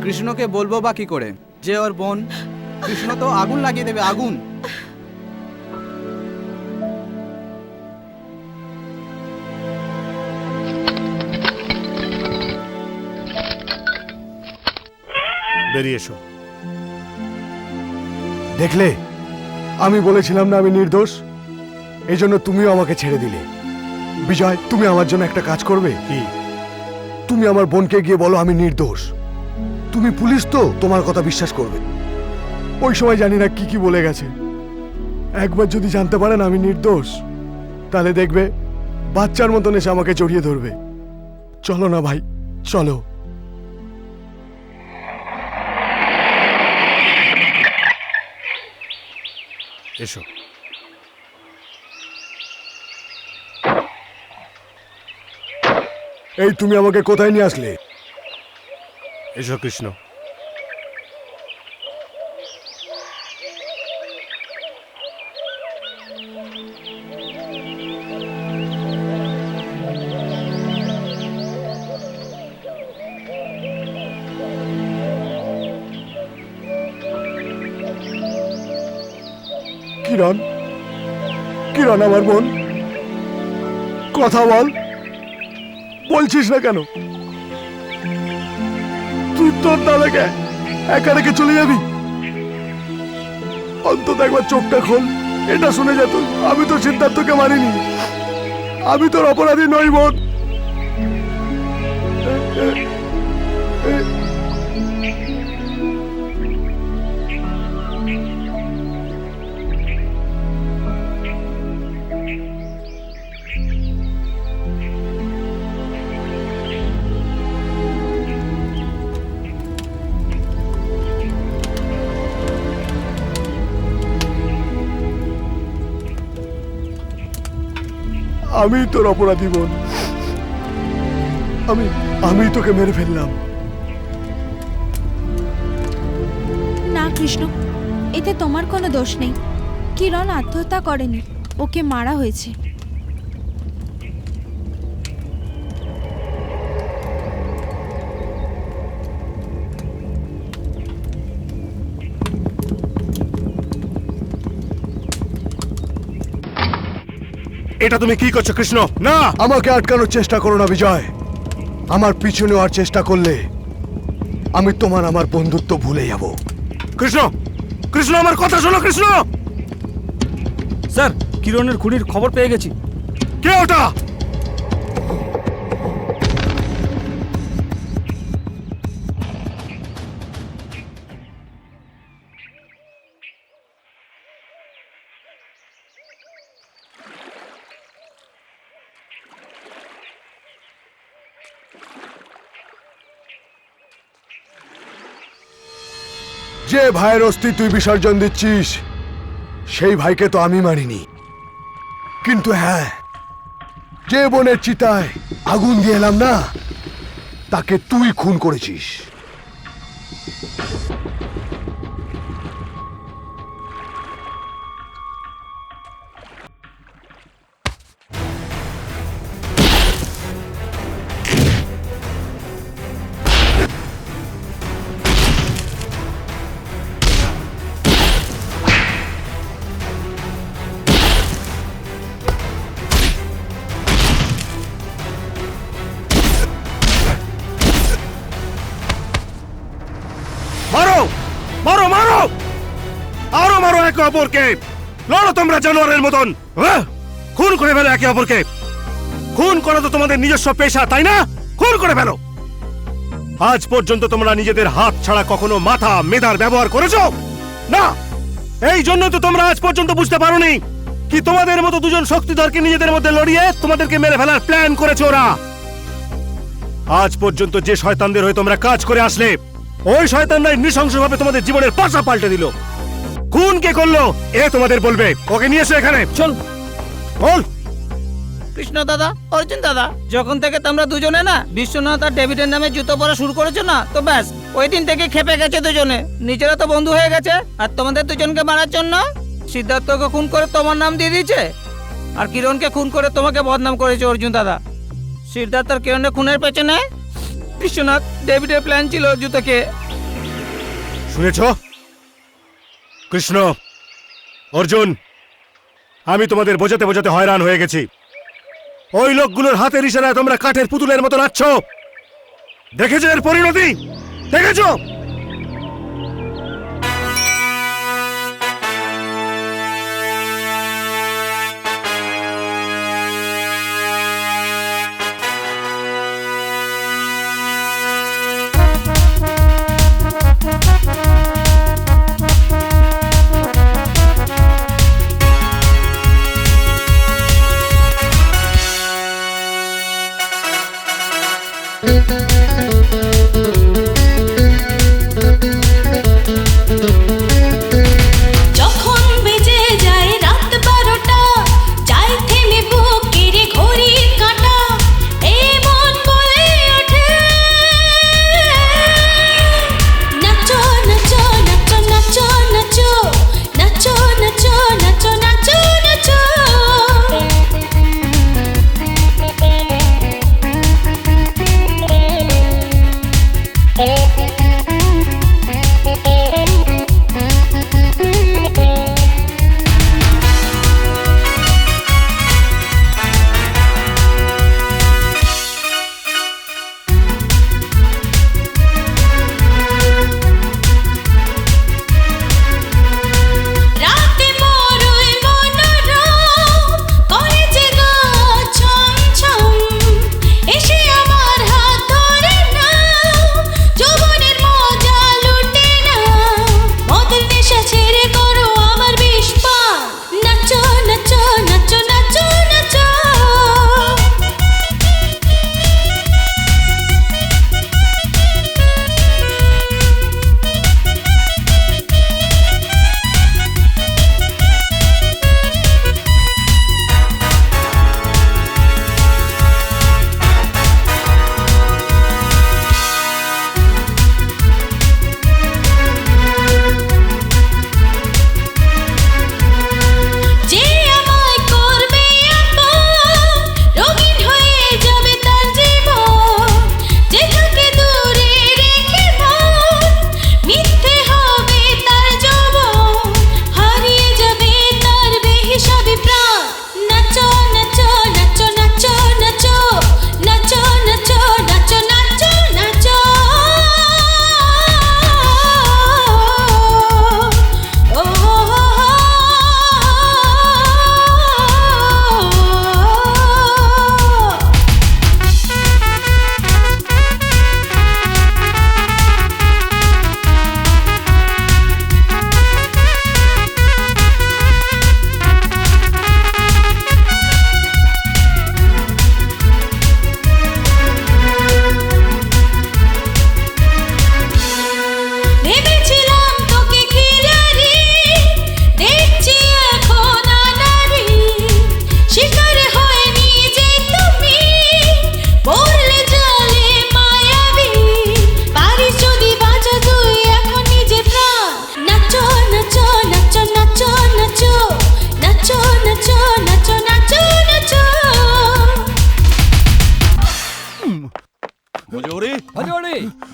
কৃষ্ণকে বলবো বা কি করে যে ওর বোন? কৃষ্ণ তো আগুন লাগিয়ে দেবে, আগুন। বেরিয়ে এসো। দেখলে, আমি বলেছিলাম না আমি নির্দোষ? এই জন্য তুমিও আমাকে ছেড়ে দিলে। বিজয়, তুমি আমার জন্য একটা কাজ করবে কি? তুমি আমার বোনকে গিয়ে বলো আমি নির্দোষ। তুমি পুলিশ তো, তোমার কথা বিশ্বাস করবে। ওই সময় জানি না কি কি বলে গেছে। একবার যদি জানতে পারেন আমি নির্দোষ, তাহলে দেখবে বাচ্চার মতন এসে আমাকে জড়িয়ে ধরবে। চলো না ভাই, চলো। এসো। এই তুমি আমাকে কোথায় নিয়ে আসলে? এসো কৃষ্ণ। কিরণ, কিরণ আমার বোন, কথা বল। বলছিস না কেন? তুই তোর দাদাকে একা রেখে চলে যাবি? অন্তত একবার চোখটা খোল, এটা শুনে যা তুই। আমি তো সিদ্ধার্থকে মারিনি, আমি তোর অপরাধী নই বোন। আমি তোর অপরাধী বোন। আমি তোকে মেরে ফেললাম। না কৃষ্ণ, এতে তোমার কোনো দোষ নেই। কিরণ আত্মহত্যা করেনি, ওকে মারা হয়েছে। এটা তুমি কি করছো কৃষ্ণ? না, আমাকে আটকানোর চেষ্টা করো না বিজয়। আমার পিছু নেওয়ার চেষ্টা করলে আমি আমার বন্ধুত্ব ভুলে যাব। কৃষ্ণ, কৃষ্ণ আমার কথা শোনো কৃষ্ণ। স্যার, কিরণের খুনির খবর পেয়ে গেছি। কে ওটা? যে ভাইয়ের অস্থি তুই বিসর্জন দিচ্ছিস সেই ভাইকে তো আমি মারিনি, কিন্তু হ্যাঁ, যে বোনের চিতায় আগুন দিয়ে এলাম না, তাকে তুই খুন করেছিস। মারো মারো মারো, আরো মারো একে অপরকে, লড়ো তোমরা জানোয়ারের মতন। খুন করে ফেলো একে অপরকে। খুন করা তো তোমাদের নিজস্ব পেশা, তাই না? খুন করে ফেলো। আজ পর্যন্ত তোমরা নিজেদের হাত ছাড়া কখনো মাথা মেধার ব্যবহার করেছো না। এই জন্য তো তোমরা আজ পর্যন্ত বুঝতে পারোনি কি তোমাদের মতো দুজন শক্তিধরকে নিজেদের মধ্যে লড়িয়ে তোমাদেরকে মেরে ফেলার প্ল্যান করেছে ওরা। আজ পর্যন্ত যে শয়তানদের হয়ে তোমরা কাজ করে আসলে, ওই শয়তানরাই নৃশংসভাবে তোমাদের জীবনের পাশা পাল্টে দিল। খুন কে করলো এ তোমাদের বলবে। ওকে নিয়ে এসো এখানে। চল বল। কৃষ্ণ দাদা, অর্জুন দাদা, যখন থেকে তোমরা দুজনে না বিশ্বনাথ আর ডেভিডের নামে জুতো পরা শুরু করেছো না, তো ব্যাস ওই দিন থেকে খেপে গেছে দুজনে। নিজেরা তো বন্ধু হয়ে গেছে, আর তোমাদের দুজনকে মারার জন্য সিদ্ধার্থকে খুন করে তোমার নাম দিয়ে দিয়েছে, আর কিরণকে খুন করে তোমাকে বদনাম করেছে অর্জুন দাদা। সিদ্ধার্থ আর কিরণের খুনের পেছনে বিশ্বনাথ ডেভিডের প্ল্যান ছিল জুতোকে। শুনেছ কৃষ্ণ, অর্জুন, আমি তোমাদের বোঝাতে বোঝাতে হয়রান হয়ে গেছি। ওই লোকগুলোর হাতের ইশারায় তোমরা কাঠের পুতুলের মতো নাচছ। দেখেছো এর পরিণতি? দেখেছো?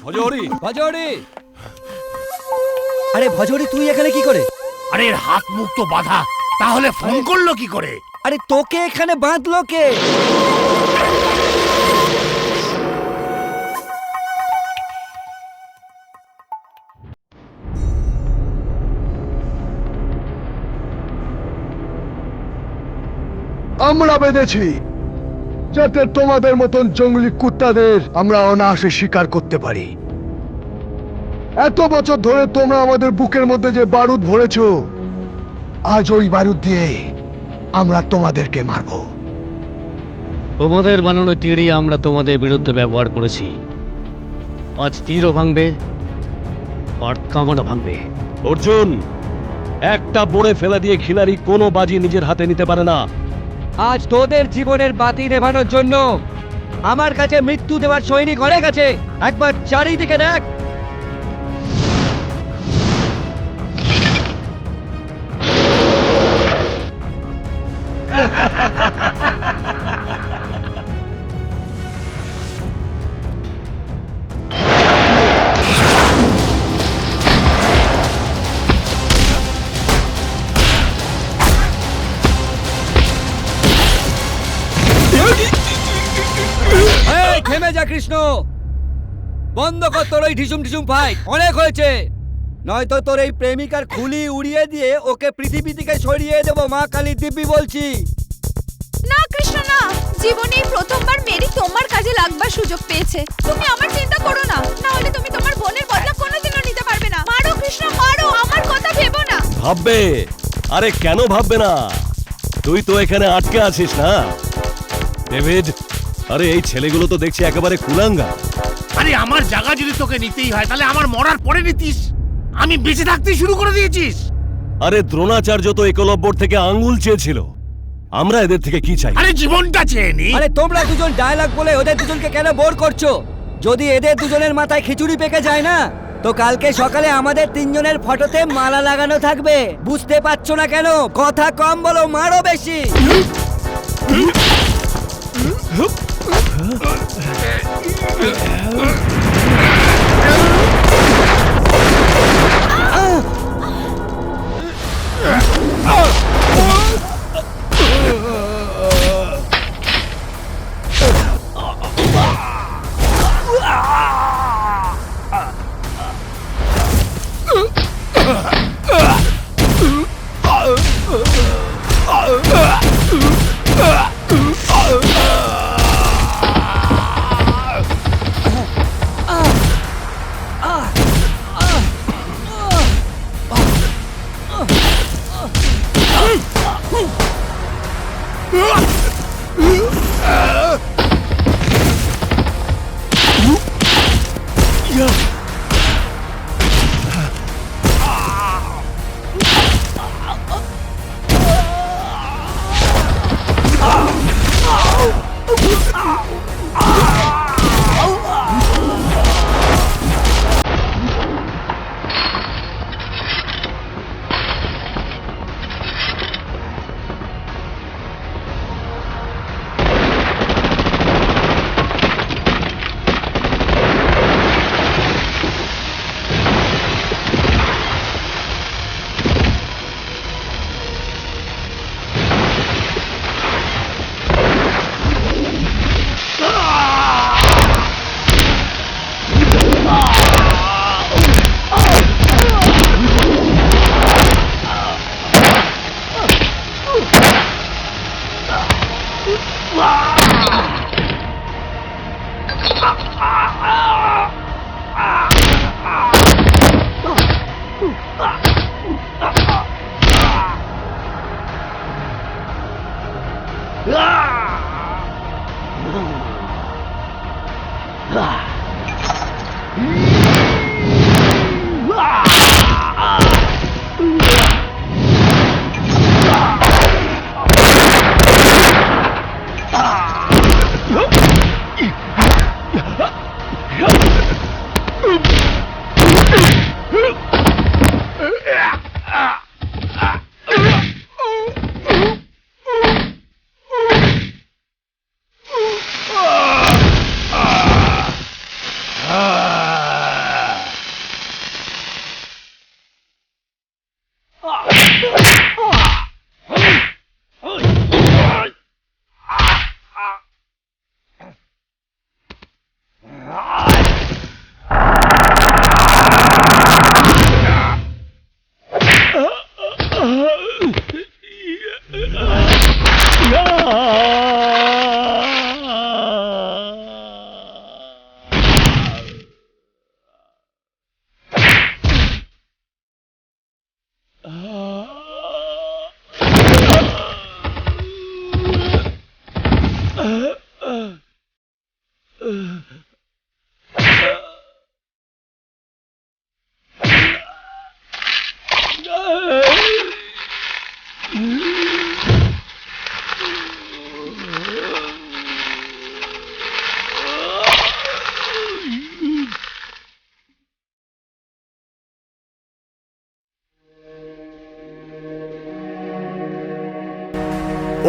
ভজহরি ভজহরি! আরে ভজহরি, তুই এখানে কি করে? আরে এর হাত মুখ তো বাঁধা, তাহলে ফোন করলো কি করে? আরে তোকে এখানে বাঁধলো কে? আমরা বেঁধেছি যাতে তোমাদের মতন জঙ্গলি কুত্তাদের আমরা অনায়াসে শিকার করতে পারি। এত বছর ধরে তোমরা আমাদের বুকের মধ্যে যে বারুদ ভরেছো, আজ ওই বারুদ দিয়ে আমরা তোমাদেরকে মারবো। তোমাদের বানানো তীরই আমরা তোমাদের বিরুদ্ধে ব্যবহার করেছি। আজ তীরও ভাঙবে, আর কামানও ভাঙবে। অর্জুন, একটা বড়ে ফেলা দিয়ে খিলাড়ি কোনো বাজি নিজের হাতে নিতে পারে না। আজ তোদের জীবনের বাতি নেভানোর জন্য আমার কাছে মৃত্যু দেওয়ার সৈনিক অনেক আছে। একবার চারিদিকে দেখ। থেমে যা কৃষ্ণ, বন্ধ কর তোর ওই ঢিসুম ঢিসুম ফাইট, অনেক হয়েছে। নয়তো তোর এই প্রেমিকার খুলি উড়িয়ে দিয়ে ওকে পৃথিবী থেকে সরিয়ে দেবো। মা কালী দিব্যি বলছি। না কৃষ্ণ না, জীবনে এই প্রথমবার মেরি তোমার কাজে লাগবার সুযোগ পেয়েছে। তুমি আমার চিন্তা করো না, না হলে তুমি তোমার বোনের বদলা কোনোদিনও নিতে পারবে না। মারো কৃষ্ণ মারো, আমার কথা ভেবো না। ভাববে? আরে কেন ভাববে না? তুই তো এখানে আটকে আছিস না ডেভিড। আরে এই ছেলেগুলো তো দেখছি একেবারে কুলাঙ্গা। আরে আমার জায়গা যদি তোকে নিতেই হয়, তাহলে আমার মরার পরে নিতিস। আমি বেঁচে থাকতেই শুরু করে দিয়েছিস। আরে দ্রোণাচার্য তো একলব্যর থেকে আঙ্গুল চেয়েছিল, আমরা এদের থেকে কি চাই? আরে জীবনটা চেয়ে নি। আরে তোমরা দুজন ডায়লগ বলে ওদের দুজনকে কেন বোর করছো? যদি এদের দুজনের মাথায় খিচুড়ি পেকে যায় না, তো কালকে সকালে আমাদের তিনজনের ফটোতে মালা লাগানো থাকবে। বুঝতে পারছো না কেন? কথা কম বলো, মারো বেশি।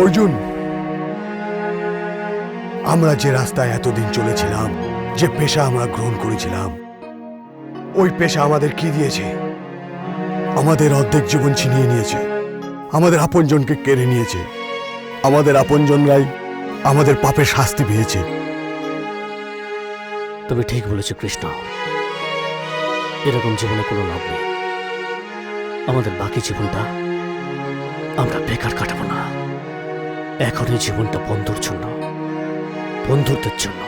অর্জুন, আমরা যে রাস্তায় এতদিন চলেছিলাম, যে পেশা আমরা গ্রহণ করেছিলাম, ওই পেশা আমাদের কি দিয়েছে? আমাদের অর্ধেক জীবন ছিনিয়ে নিয়েছে, আমাদের আপনজনকে কেড়ে নিয়েছে, আমাদের আপনজনরাই আমাদের পাপের শাস্তি পেয়েছে। তুমি ঠিক বলেছ কৃষ্ণ, এরকম জীবনে কোনো লাভ নেই। আমাদের বাকি জীবনটা আমরা বেকার কাটাবো না। এখন এই জীবনটা বন্ধুর জন্য, বন্ধুত্বের জন্য।